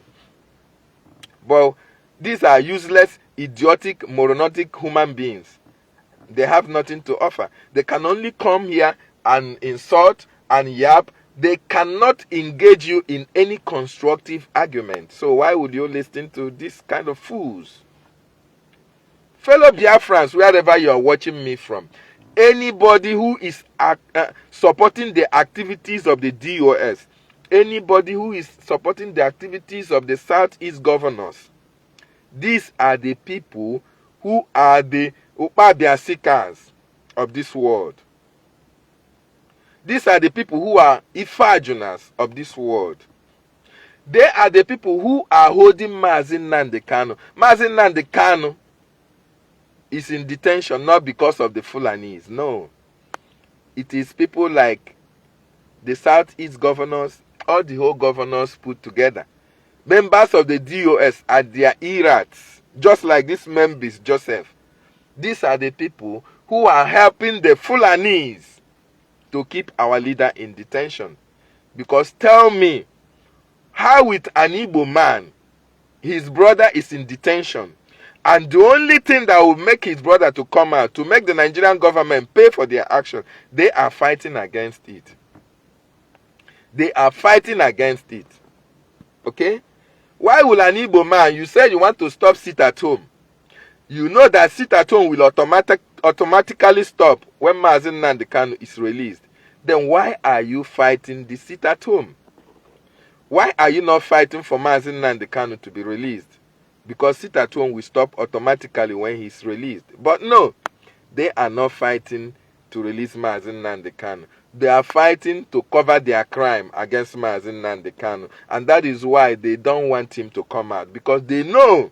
But these are useless, idiotic, moronic human beings. They have nothing to offer. They can only come here and insult and yap. They cannot engage you in any constructive argument. So why would you listen to this kind of fools? Fellow Biafrans, wherever you are watching me from, anybody who is supporting the activities of the DOS, anybody who is supporting the activities of the Southeast governors, these are the people who are the UKPABI ASIKAS of this world. These are the people who are IFEAJUNAS of this world. They are the people who are holding Mazi Nnamdi Kanu. Mazi Nnamdi Kanu is in detention not because of the Fulanis. No. It is people like the Southeast governors, all the whole governors put together. Members of the DOS are their erats, just like this Membis Joseph. These are the people who are helping the Fulanis to keep our leader in detention. Because tell me, how with an Igbo man, his brother is in detention, and the only thing that will make his brother to come out, to make the Nigerian government pay for their action, they are fighting against it. They are fighting against it. Okay? Why will an Igbo man, you said you want to stop sit at home. You know that sit at home will automatically stop when Mazi Nnamdi Kanu is released. Then why are you fighting the sit at home? Why are you not fighting for Mazi Nnamdi Kanu to be released? Because sit at home will stop automatically when he's released. But no, they are not fighting to release Mazi Nnamdi Kanu. They are fighting to cover their crime against Mazi Nnamdi Kanu. And that is why they don't want him to come out. Because they know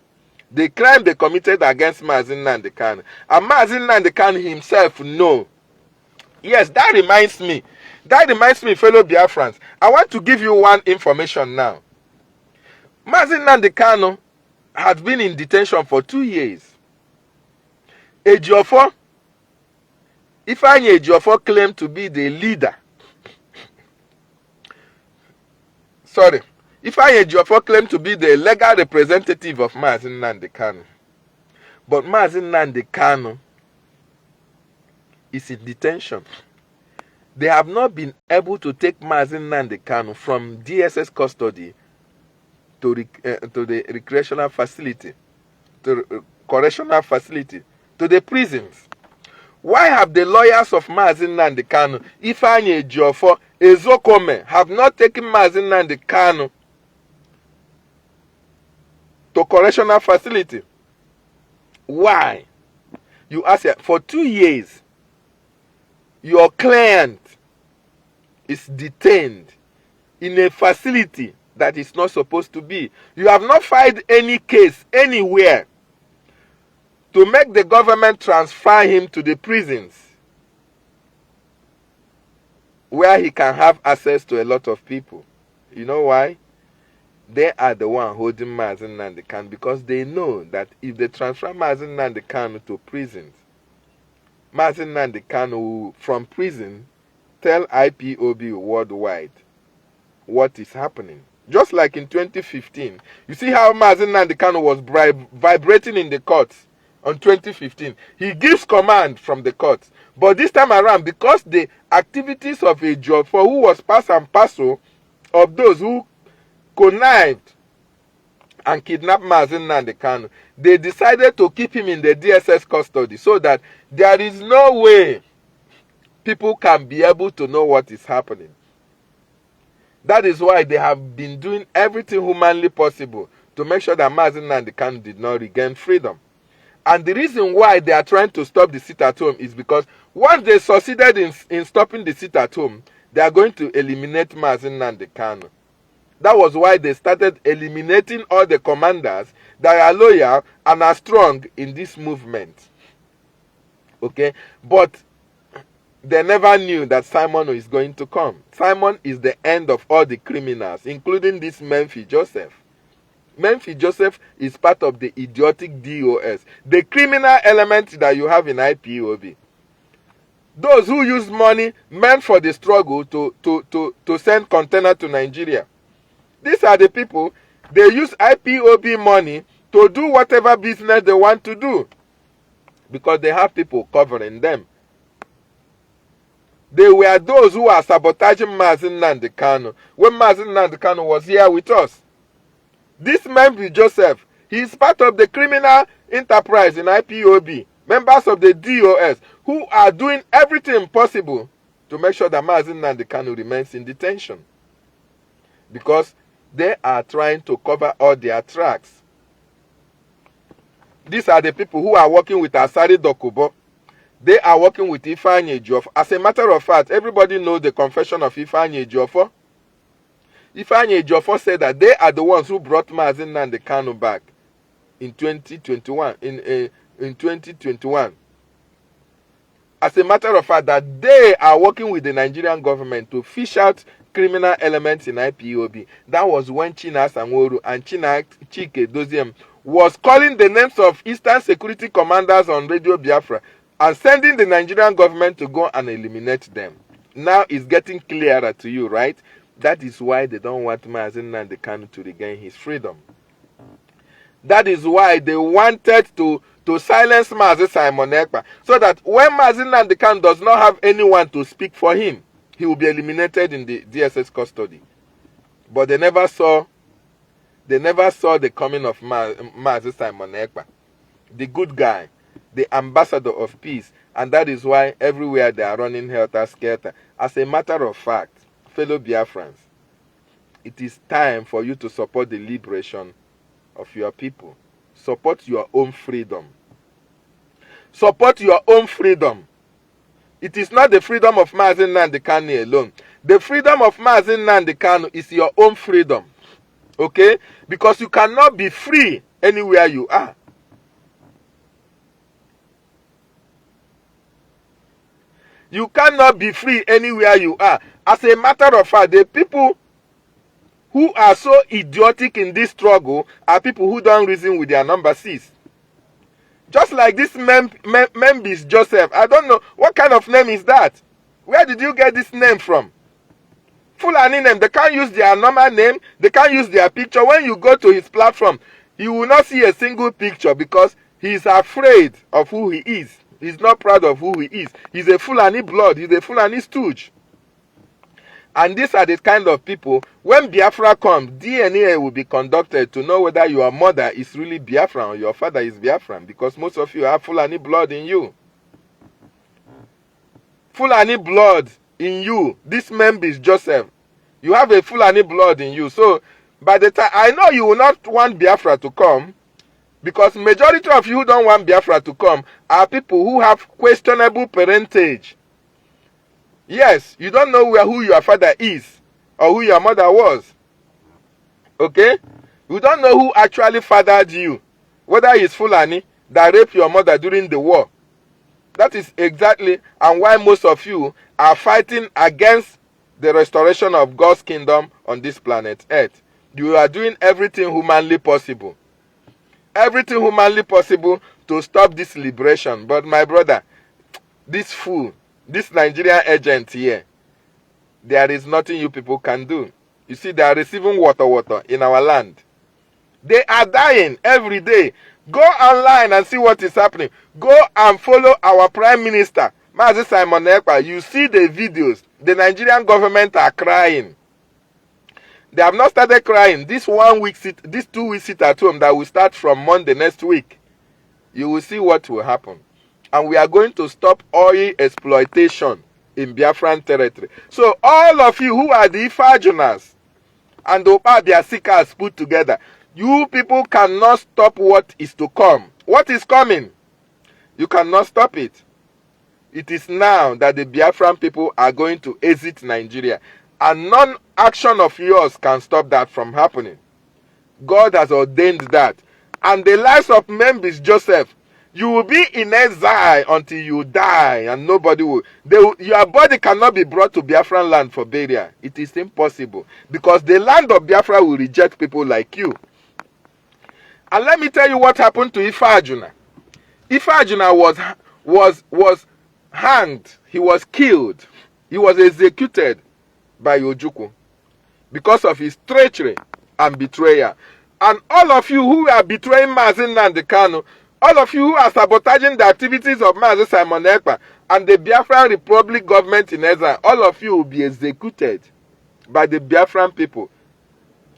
the crime they committed against Mazi Nnamdi Kanu. And Mazi Nnamdi Kanu himself know. Yes, that reminds me. That reminds me, fellow Biafrans. I want to give you one information now. Mazi Nnamdi Kanu had been in detention for 2 years. Ejiofor, Ifeanyi Ejiofor claimed to be the leader. Sorry. Ifeanyi Ejiofor claimed to be the legal representative of Mazi Nnamdi Kanu. But Mazi Nnamdi Kanu is in detention. They have not been able to take Mazi Nnamdi Kanu from DSS custody to the recreational facility, to correctional facility, to the prisons. Why have the lawyers of Mazi Nnamdi Kanu, Ifeanyi Ejiofor, Ezokome, have not taken Mazi Nnamdi Kanu to correctional facility? Why? You ask her, for 2 years, your client is detained in a facility that is not supposed to be. You have not filed any case anywhere to make the government transfer him to the prisons where he can have access to a lot of people. You know why? They are the one holding Mazen Nnamdi Kanu, because they know that if they transfer Mazen Nnamdi Kanu to prisons, Mazen Nnamdi Kanu will, from prison, tell IPOB worldwide what is happening. Just like in 2015. You see how Mazen Nnamdi Kanu was vibrating in the courts on 2015. He gives command from the courts. But this time around, because the activities of a job for who was part and parcel of those who connived and kidnapped Mazen Nnamdi Kanu, they decided to keep him in the DSS custody so that there is no way people can be able to know what is happening. That is why they have been doing everything humanly possible to make sure that Mazen Nnamdi Kanu did not regain freedom. And the reason why they are trying to stop the sit-at-home is because once they succeeded in stopping the sit-at-home, they are going to eliminate Mazen Nnamdi Kanu. That was why they started eliminating all the commanders that are loyal and are strong in this movement. Okay? But they never knew that Simon is going to come. Simon is the end of all the criminals, including this Memphis Joseph. Memphis Joseph is part of the idiotic DOS, the criminal element that you have in IPOB. Those who use money meant for the struggle to send container to Nigeria. These are the people, they use IPOB money to do whatever business they want to do, because they have people covering them. They were those who are sabotaging Mazen Nnamdi Kanu when Mazen Nnamdi Kanu was here with us. This Memphis Joseph, he is part of the criminal enterprise in IPOB, members of the DOS, who are doing everything possible to make sure that Mazen Nnamdi Kanu remains in detention, because they are trying to cover all their tracks. These are the people who are working with Asari Dokubo. They are working with Ifeanyi Ejiofor. As a matter of fact, everybody knows the confession of Ifeanyi Ejiofor. Ifeanyi Ejiofor said that they are the ones who brought Mazen Nnamdi Kanu back in 2021. In 2021. As a matter of fact, that they are working with the Nigerian government to fish out criminal elements in IPOB. That was when China Sanwo-Olu and Chike Doziem was calling the names of Eastern Security Commanders on Radio Biafra and sending the Nigerian government to go and eliminate them. Now it's getting clearer to you, right? That is why they don't want Mazen Nnamdi Kanu to regain his freedom. That is why they wanted to silence Mazi Simon Ekpa, so that when Mazen Nnamdi Kanu does not have anyone to speak for him, he will be eliminated in the DSS custody. But they never saw the coming of Mazi Simon Ekpa, the good guy, the ambassador of peace, and that is why everywhere they are running helter-skelter. As a matter of fact, fellow Biafrans, it is time for you to support the liberation of your people. Support your own freedom. Support your own freedom. It is not the freedom of Mazen Nnamdi Kanu alone. The freedom of Mazen Nnamdi Kanu is your own freedom. Okay? Because you cannot be free anywhere you are. You cannot be free anywhere you are. As a matter of fact, the people who are so idiotic in this struggle are people who don't reason with their number 6. Just like this Memphis Joseph. I don't know. What kind of name is that? Where did you get this name from? Fulani name. They can't use their normal name. They can't use their picture. When you go to his platform, you will not see a single picture because he is afraid of who he is. He's not proud of who he is. He's a Fulani blood. He's a Fulani stooge. And these are the kind of people, when Biafra comes, DNA will be conducted to know whether your mother is really Biafran or your father is Biafran, because most of you have Fulani blood in you. Fulani blood in you. This Memphis Joseph, you have a Fulani blood in you. So, by the time, I know you will not want Biafra to come. Because majority of you who don't want Biafra to come are people who have questionable parentage. Yes, you don't know who your father is or who your mother was. Okay? You don't know who actually fathered you. Whether it's Fulani that raped your mother during the war. That is exactly and why most of you are fighting against the restoration of God's kingdom on this planet Earth. You are doing everything humanly possible. Everything humanly possible to stop this liberation. But my brother, this fool, this Nigerian agent here, there is nothing you people can do. You see, they are receiving water in our land. They are dying every day. Go online and see what is happening. Go and follow our Prime Minister, Mazi Simon Ekpa. You see the videos. The Nigerian government are crying. They have not started crying. This 1 week sit, this 2 week sit at home that will start from Monday next week. You will see what will happen. And we are going to stop oil exploitation in Biafran territory. So all of you who are the IFEAJUNAS and the UKPABI ASIKAS put together, you people cannot stop what is to come. What is coming? You cannot stop it. It is now that the Biafran people are going to exit Nigeria. And non-action of yours can stop that from happening. God has ordained that. And the lives of Members Joseph, you will be in exile until you die, and nobody will. Your body cannot be brought to Biafran land for burial. It is impossible. Because the land of Biafra will reject people like you. And let me tell you what happened to IFEAJUNA. IFEAJUNA was hanged. He was killed. He was executed by Ojukwu because of his treachery and betrayal. And all of you who are betraying Mazi Nnamdi Kanu, all of you who are sabotaging the activities of Mazi Simon Ekpa and the Biafran Republic government in exile, all of you will be executed by the Biafran people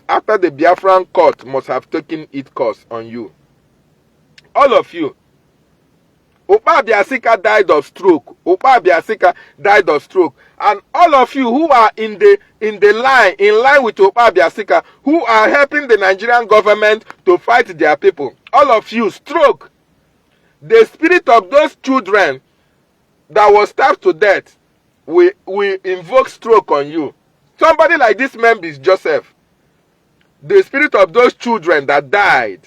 after the Biafran court must have taken its course on you. All of you. UKPABI ASIKAS died of stroke. UKPABI ASIKAS died of stroke. And all of you who are in line with UKPABI ASIKAS, who are helping the Nigerian government to fight their people, all of you, stroke. The spirit of those children that was stabbed to death will invoke stroke on you. Somebody like this Members Joseph, the spirit of those children that died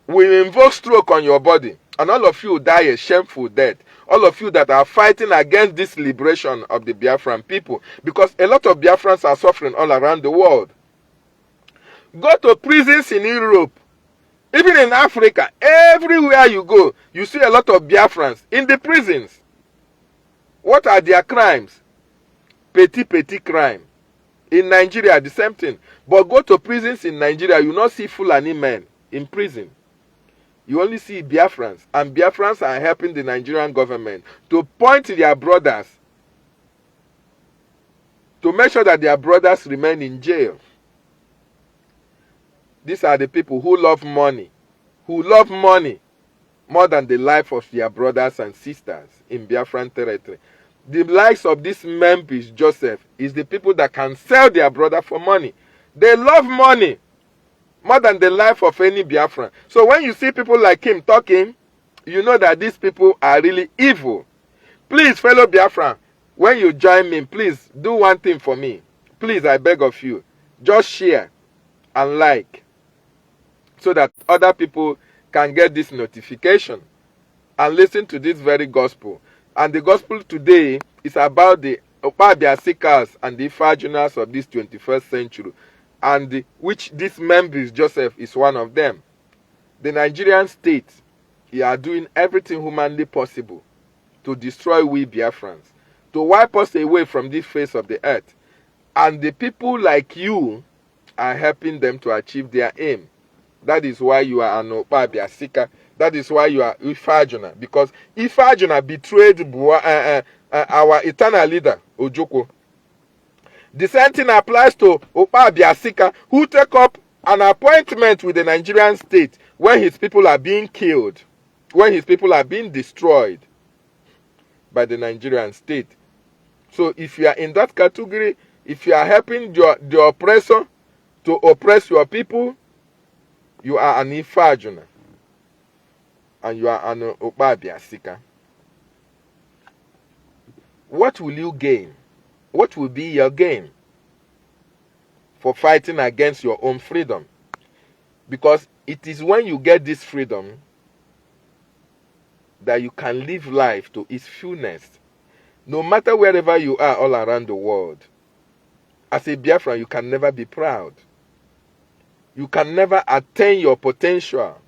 will invoke stroke on your body. And all of you die a shameful death. All of you that are fighting against this liberation of the Biafran people. Because a lot of Biafrans are suffering all around the world. Go to prisons in Europe. Even in Africa. Everywhere you go, you see a lot of Biafrans in the prisons. What are their crimes? Petty crime. In Nigeria, the same thing. But go to prisons in Nigeria, you not see Fulani men in prison. You only see Biafrans. And Biafrans are helping the Nigerian government to point to their brothers, to make sure that their brothers remain in jail. These are the people who love money more than the life of their brothers and sisters in Biafran territory. The likes of this Members Joseph is the people that can sell their brother for money. They love money more than the life of any Biafran. So when you see people like him talking, you know that these people are really evil. Please, fellow Biafran, when you join me, please do one thing for me. Please, I beg of you. Just share and like so that other people can get this notification and listen to this very gospel. And the gospel today is about the UKPABI ASIKAS and the IFEAJUNAS of this 21st century, and which this Members Joseph is one of them. The Nigerian state, they are doing everything humanly possible to destroy we Biafrans, to wipe us away from this face of the earth. And the people like you are helping them to achieve their aim. That is why you are an UKPABI ASIKAS. That is why you are IFEAJUNA. Because IFEAJUNA betrayed our eternal leader, Ojukwu. The same thing applies to UKPABI ASIKAS, who take up an appointment with the Nigerian state when his people are being killed, when his people are being destroyed by the Nigerian state. So if you are in that category, if you are helping the oppressor to oppress your people, You are an IFEAJUNAS and you are an UKPABI ASIKAS. What will you gain? What will be your gain for fighting against your own freedom? Because it is when you get this freedom that you can live life to its fullness. No matter wherever you are all around the world. As a Biafran, you can never be proud. You can never attain your potential.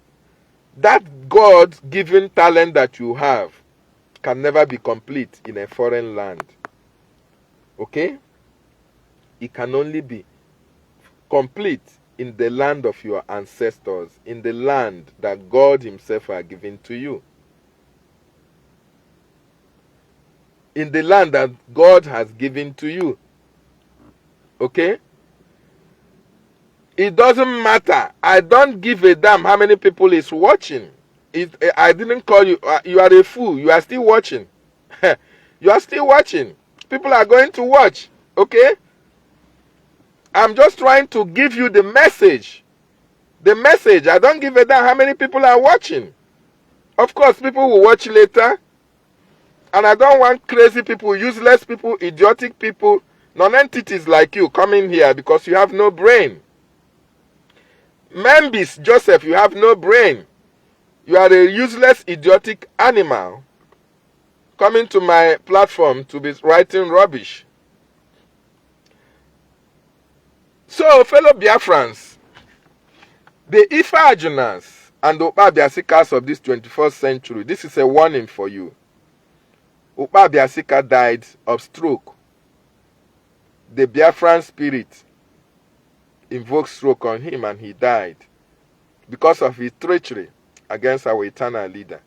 That God-given talent that you have can never be complete in a foreign land. Okay? It can only be complete in the land of your ancestors, in the land that God himself has given to you. In the land that God has given to you. Okay? It doesn't matter. I don't give a damn how many people is watching. I didn't call you. You are a fool. You are still watching. You are still watching. People are going to watch. Okay? I'm just trying to give you the message. The message. I don't give a damn how many people are watching. Of course, people will watch later. And I don't want crazy people, useless people, idiotic people, non-entities like you coming here because you have no brain. Membis, Joseph, you have no brain. You are a useless, idiotic animal coming to my platform to be writing rubbish. So, fellow Biafrans, the IFEAJUNAS and the UKPABI ASIKAS of this 21st century, this is a warning for you. UKPABI ASIKAS died of stroke. The Biafran spirit invoked stroke on him and he died because of his treachery against our eternal leader,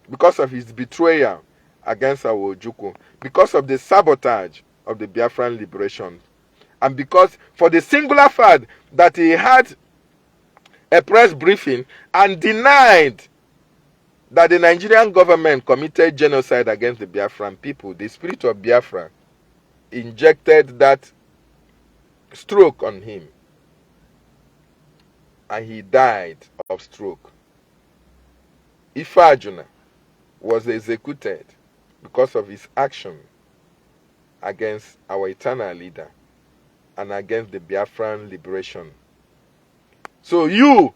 because of his betrayal against our Ojukwu, because of the sabotage of the Biafran liberation, and because for the singular fact that he had a press briefing and denied that the Nigerian government committed genocide against the Biafran people. The spirit of Biafra injected that stroke on him and he died of stroke. IFEAJUNAS was executed because of his action against our eternal leader and against the Biafran liberation. So you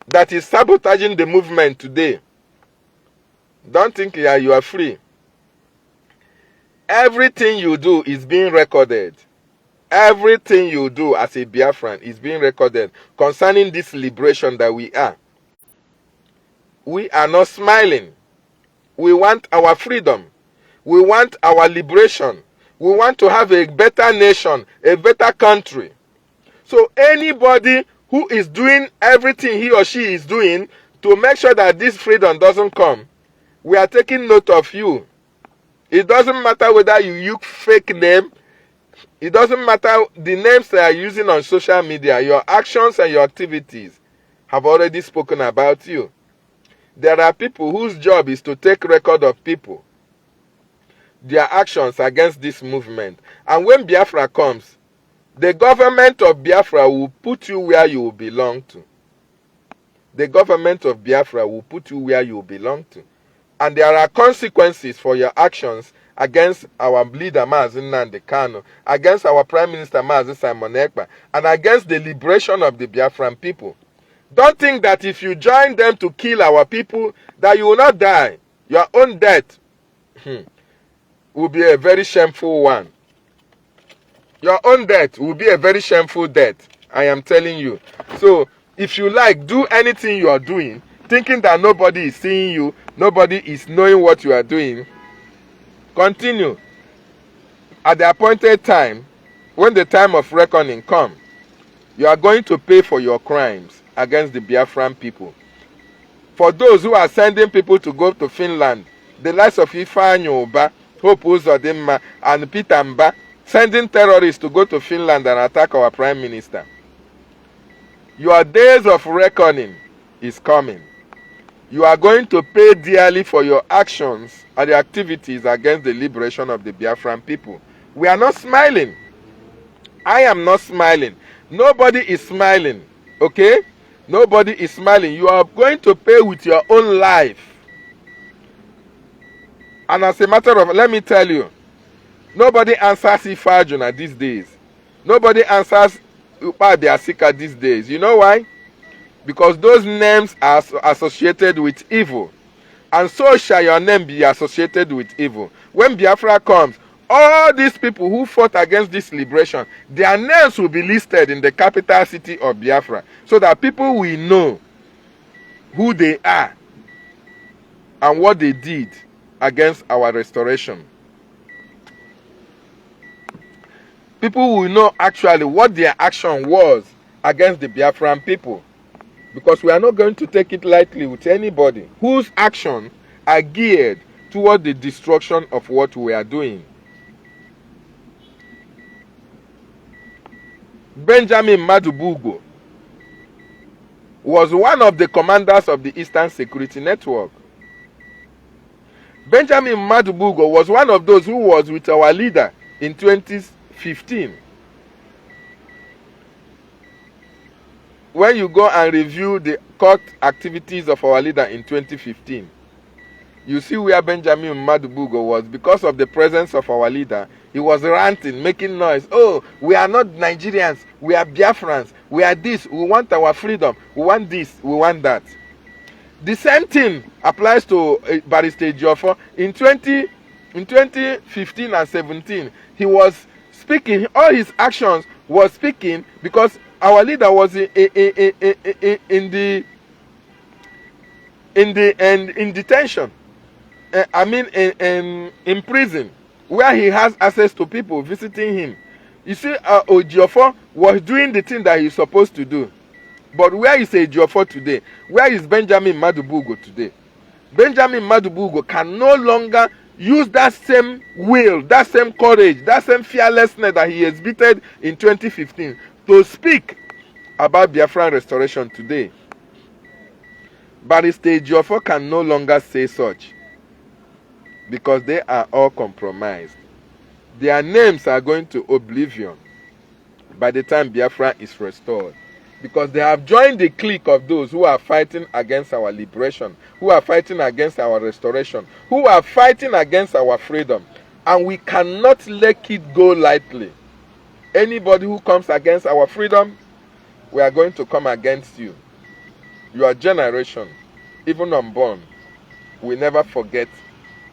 that is sabotaging the movement today, don't think you are free. Everything you do is being recorded. Everything you do as a Biafran is being recorded concerning this liberation that we are. We are not smiling. We want our freedom. We want our liberation. We want to have a better nation, a better country. So anybody who is doing everything he or she is doing to make sure that this freedom doesn't come, we are taking note of you. It doesn't matter whether you use fake name. It doesn't matter the names they are using on social media. Your actions and your activities have already spoken about you. There are people whose job is to take record of people, their actions against this movement. And when Biafra comes, the government of Biafra will put you where you belong to. The government of Biafra will put you where you belong to. And there are consequences for your actions against our leader, Mazi Nnamdi Kanu, against our Prime Minister, Mazi Simon Ekpa, and against the liberation of the Biafran people. Don't think that if you join them to kill our people, that you will not die. Your own death will be a very shameful one. Your own death will be a very shameful death. I am telling you. So, if you like, do anything you are doing, thinking that nobody is seeing you, nobody is knowing what you are doing. Continue. At the appointed time, when the time of reckoning comes, you are going to pay for your crimes against the Biafran people. For those who are sending people to go to Finland, the likes of Ifeanyi, Hope Uzodimma, and Peter Mba, sending terrorists to go to Finland and attack our Prime Minister. Your days of reckoning is coming. You are going to pay dearly for your actions and the activities against the liberation of the Biafran people. We are not smiling. I am not smiling. Nobody is smiling. Okay? Nobody is smiling. You are going to pay with your own life. And as a matter of, let me tell you, nobody answers IFEAJUNAS these days. Nobody answers UKPABI ASIKAS these days. You know why? Because those names are associated with evil. And so shall your name be associated with evil. When Biafra comes, all these people who fought against this liberation, their names will be listed in the capital city of Biafra, so that people will know who they are and what they did against our restoration. People will know actually what their action was against the Biafran people. Because we are not going to take it lightly with anybody whose actions are geared toward the destruction of what we are doing. Benjamin Madubugo was one of the commanders of the Eastern Security Network. Benjamin Madubugo was one of those who was with our leader in 2015. When you go and review the court activities of our leader in 2015, you see where Benjamin Madubugo was. Because of the presence of our leader, he was ranting, making noise. Oh, we are not Nigerians, we are Biafrans, we are this, we want our freedom, we want this, we want that. The same thing applies to Barrister Ejiofor. In 2015 and 17, he was speaking, all his actions was speaking because our leader was in detention. In prison, where he has access to people visiting him. You see, Ejiofor was doing the thing that he's supposed to do. But where is Ejiofor today? Where is Benjamin Madubugo today? Benjamin Madubugo can no longer use that same will, that same courage, that same fearlessness that he exhibited in 2015 to speak about Biafran restoration today. Barrister Ejiofor can no longer say such, because they are all compromised. Their names are going to oblivion by the time Biafra is restored, because they have joined the clique of those who are fighting against our liberation, who are fighting against our restoration, who are fighting against our freedom, and we cannot let it go lightly. Anybody who comes against our freedom, we are going to come against you. Your generation, even unborn, will never forget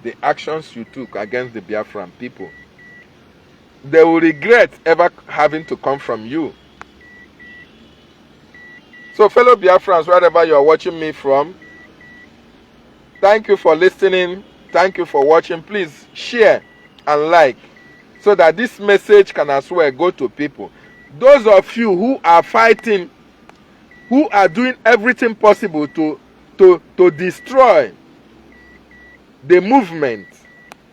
the actions you took against the Biafran people. They will regret ever having to come from you. So, fellow Biafrans, wherever you are watching me from, thank you for listening. Thank you for watching. Please share and like, so that this message can as well go to people. Those of you who are fighting, who are doing everything possible to destroy the movement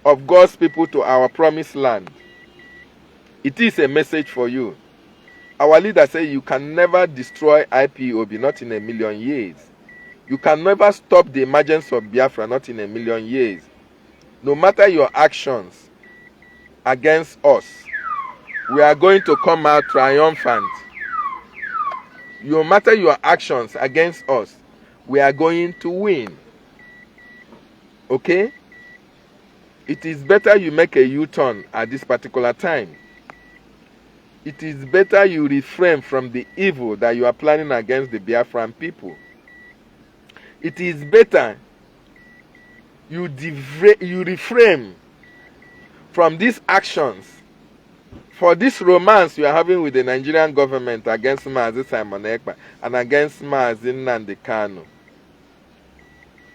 of God's people to our promised land, it is a message for you. Our leader said you can never destroy IPOB, not in a million years. You can never stop the emergence of Biafra, not in a million years. No matter your actions against us, we are going to come out triumphant. No matter your actions against us, we are going to win. Okay? It is better you make a U-turn at this particular time. It is better you refrain from the evil that you are planning against the Biafran people. It is better you refrain from these actions, for this romance you are having with the Nigerian government against Mazi Simon Ekpa and against Mazi Nnamdi Kanu,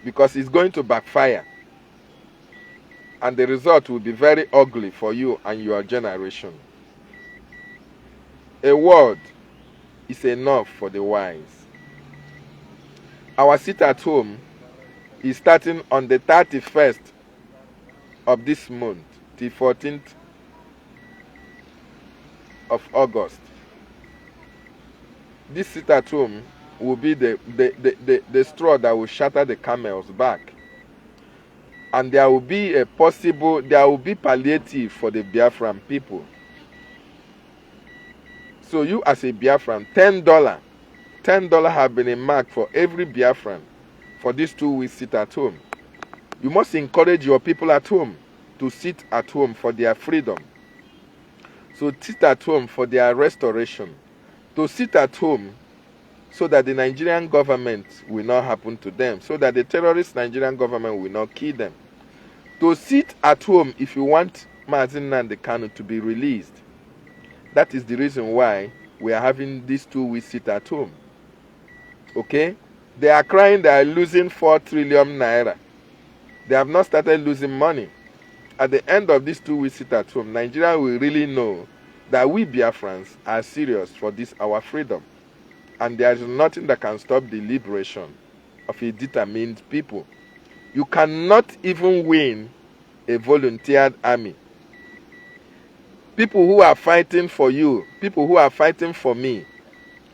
because it's going to backfire, and the result will be very ugly for you and your generation. A word is enough for the wise. Our sit at home is starting on the 31st of this month till 14th of August. This sit at home will be the straw that will shatter the camel's back. And there will be palliative for the Biafran people. So you as a Biafran, $10 $10 have been marked for every Biafran for these 2 weeks sit at home. You must encourage your people at home to sit at home for their freedom. So sit at home for their restoration. To sit at home so that the Nigerian government will not happen to them. So that the terrorist Nigerian government will not kill them. To sit at home if you want Mazi Nnamdi Kanu to be released. That is the reason why we are having these 2 weeks sit at home. Okay? They are crying they are losing 4 trillion naira. They have not started losing money. At the end of these 2 weeks sit at home, Nigeria will really know that we Biafrans are serious for this our freedom. And there is nothing that can stop the liberation of a determined people. You cannot even win a volunteered army. People who are fighting for you, people who are fighting for me,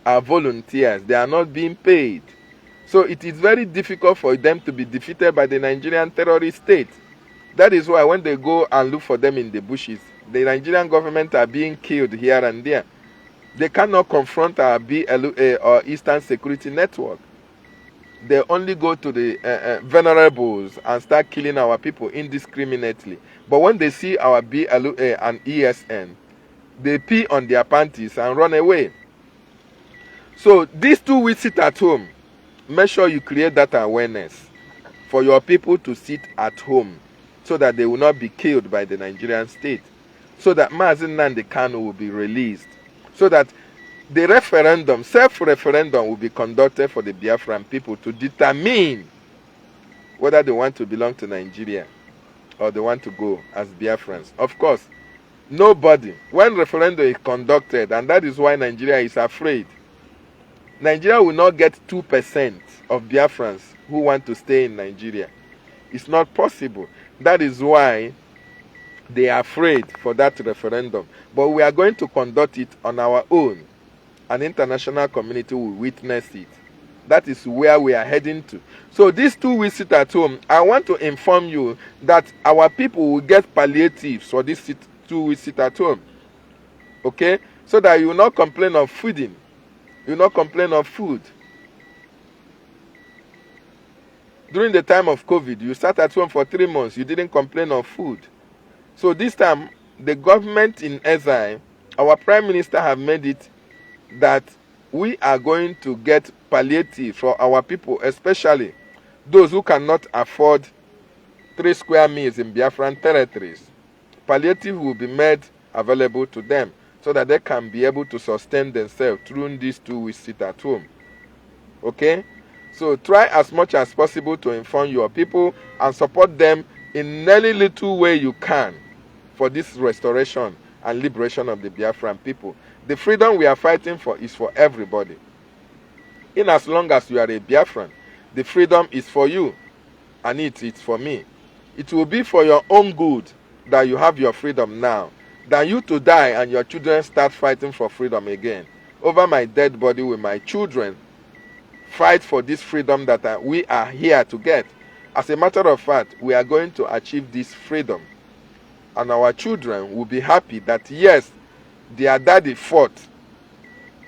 are volunteers. They are not being paid. So it is very difficult for them to be defeated by the Nigerian terrorist state. That is why when they go and look for them in the bushes, the Nigerian government are being killed here and there. They cannot confront our BLA or Eastern Security Network. They only go to the vulnerables and start killing our people indiscriminately. But when they see our BLA and ESN, they pee on their panties and run away. So these 2 weeks sit at home. Make sure you create that awareness for your people to sit at home so that they will not be killed by the Nigerian state. So that Mazi Nnamdi Kanu will be released. So that the referendum, self-referendum will be conducted for the Biafran people to determine whether they want to belong to Nigeria or they want to go as Biafrans. Of course, nobody, when referendum is conducted, and that is why Nigeria is afraid, Nigeria will not get 2% of Biafrans who want to stay in Nigeria. It's not possible. That is why they are afraid for that referendum. But we are going to conduct it on our own. An international community will witness it. That is where we are heading to. So these 2 weeks sit at home, I want to inform you that our people will get palliatives for this 2 weeks sit at home. Okay? So that you will not complain of feeding. You will not complain of food. During the time of COVID, you sat at home for 3 months. You didn't complain of food. So this time, the government in exile, our Prime Minister have made it that we are going to get palliative for our people, especially those who cannot afford 3 square meals in Biafran territories. Palliative will be made available to them so that they can be able to sustain themselves through these 2 weeks sit at home. Okay? So try as much as possible to inform your people and support them in any little way you can for this restoration and liberation of the Biafran people. The freedom we are fighting for is for everybody. In as long as you are a Biafran, the freedom is for you and it's for me. It will be for your own good that you have your freedom now, than you to die and your children start fighting for freedom again. Over my dead body will my children fight for this freedom that we are here to get. As a matter of fact, we are going to achieve this freedom. And our children will be happy that yes, their daddy fought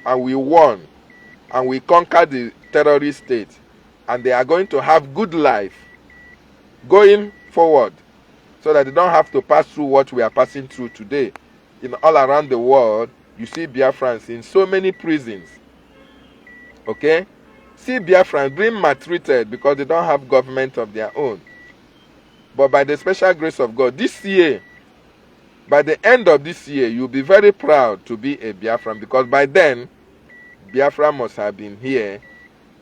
and we won and we conquered the terrorist state, and they are going to have good life going forward so that they don't have to pass through what we are passing through today. In all around the world, you see Biafrans in so many prisons. Okay? See Biafrans being maltreated because they don't have government of their own. But by the special grace of God, this year, by the end of this year, you'll be very proud to be a Biafran, because by then, Biafra must have been here,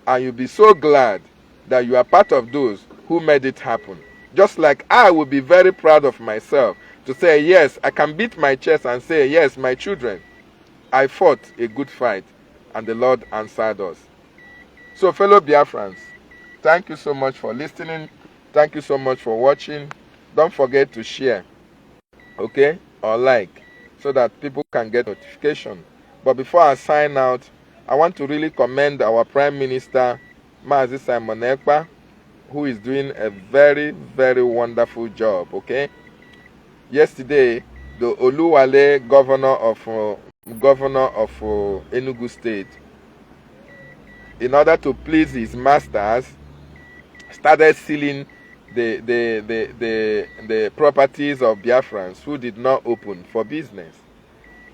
and you'll be so glad that you are part of those who made it happen. Just like I will be very proud of myself to say, yes, I can beat my chest and say, yes, my children, I fought a good fight, and the Lord answered us. So, fellow Biafrans, thank you so much for listening. Thank you so much for watching. Don't forget to share, okay, or like, so that people can get notification. But before I sign out, I want to really commend our Prime Minister, Mazi Simon Ekpa, who is doing a very, very wonderful job, okay? Yesterday, the Oluwale governor of Enugu State in order to please his masters, started sealing the properties of Biafrans who did not open for business.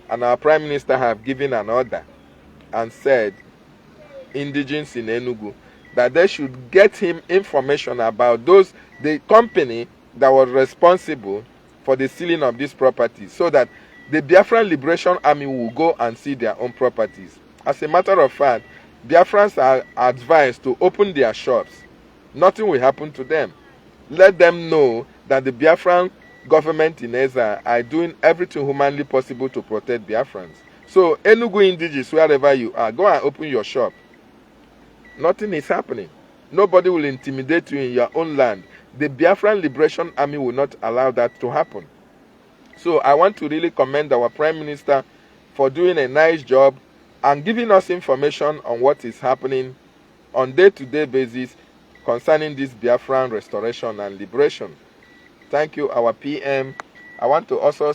And our Prime Minister have given an order and said, indigenes in Enugu, that they should get him information about the company that was responsible for the sealing of these properties, so that the Biafran Liberation Army will go and see their own properties. As a matter of fact, Biafrans are advised to open their shops. Nothing will happen to them. Let them know that the Biafran government in Ezra are doing everything humanly possible to protect Biafrans. So, Enugu indigenous, wherever you are, go and open your shop. Nothing is happening. Nobody will intimidate you in your own land. The Biafran Liberation Army will not allow that to happen. So I want to really commend our Prime Minister for doing a nice job and giving us information on what is happening on day-to-day basis concerning this Biafran restoration and liberation. Thank you, our PM. I want to also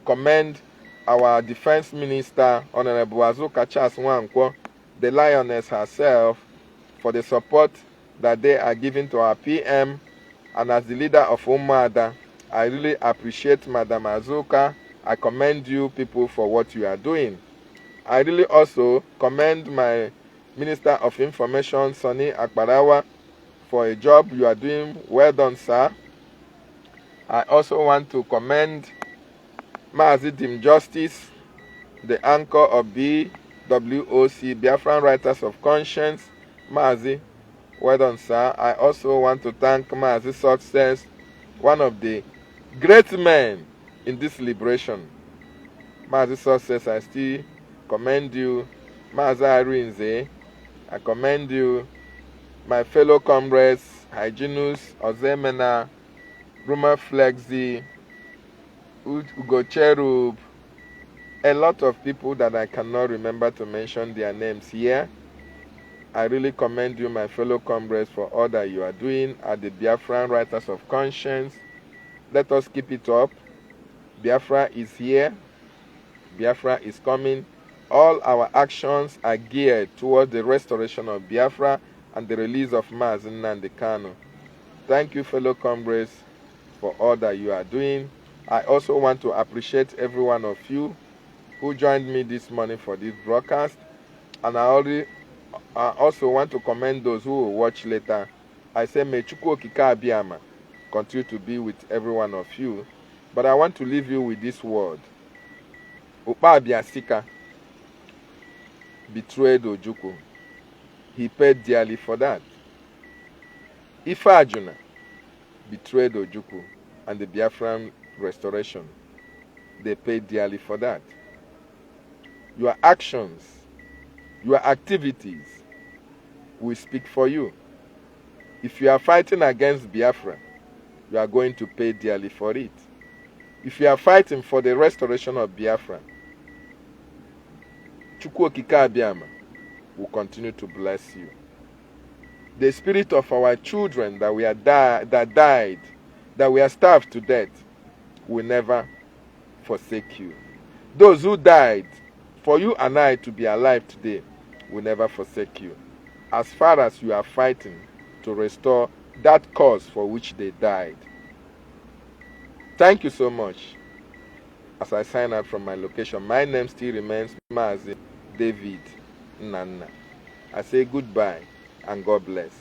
commend our Defense Minister, Honorable Azuka Charles Nwankwo, the Lioness herself, for the support that they are giving to our PM. And as the leader of Umada, I really appreciate Madam Azuka. I commend you people for what you are doing. I really also commend my Minister of Information, Sonny Akbarawa, for a job you are doing. Well done, sir. I also want to commend Maazi Justice, the anchor of BWOC, Biafran Writers of Conscience. Maazi, well done, sir. I also want to thank Maazi Success, one of the great men in this liberation. Maazi Success, I still commend you. Maazi Arinze, I commend you. My fellow comrades, Hyginus, Ozemena, Ruma Flexi, Ugo Cherub, a lot of people that I cannot remember to mention their names here. I really commend you, my fellow comrades, for all that you are doing at the Biafran Writers of Conscience. Let us keep it up. Biafra is here. Biafra is coming. All our actions are geared towards the restoration of Biafra and the release of Maazi Nnamdi Kanu. Thank you, fellow comrades, for all that you are doing. I also want to appreciate every one of you who joined me this morning for this broadcast. And I also want to commend those who will watch later. I say, may Chukwu Okike Abiyama continue to be with every one of you. But I want to leave you with this word. UKPABI Asikas betrayed Ojukwu. He paid dearly for that. IFEAJUNAS betrayed Ojukwu and the Biafran restoration. They paid dearly for that. Your actions, your activities will speak for you. If you are fighting against Biafra, you are going to pay dearly for it. If you are fighting for the restoration of Biafra, Chukwu Okike Abiyama will continue to bless you. The spirit of our children that died, that we are starved to death, will never forsake you. Those who died for you and I to be alive today will never forsake you, as far as you are fighting to restore that cause for which they died. Thank you so much. As I sign out from my location, my name still remains Maazi David Nnanna. I say goodbye and God bless.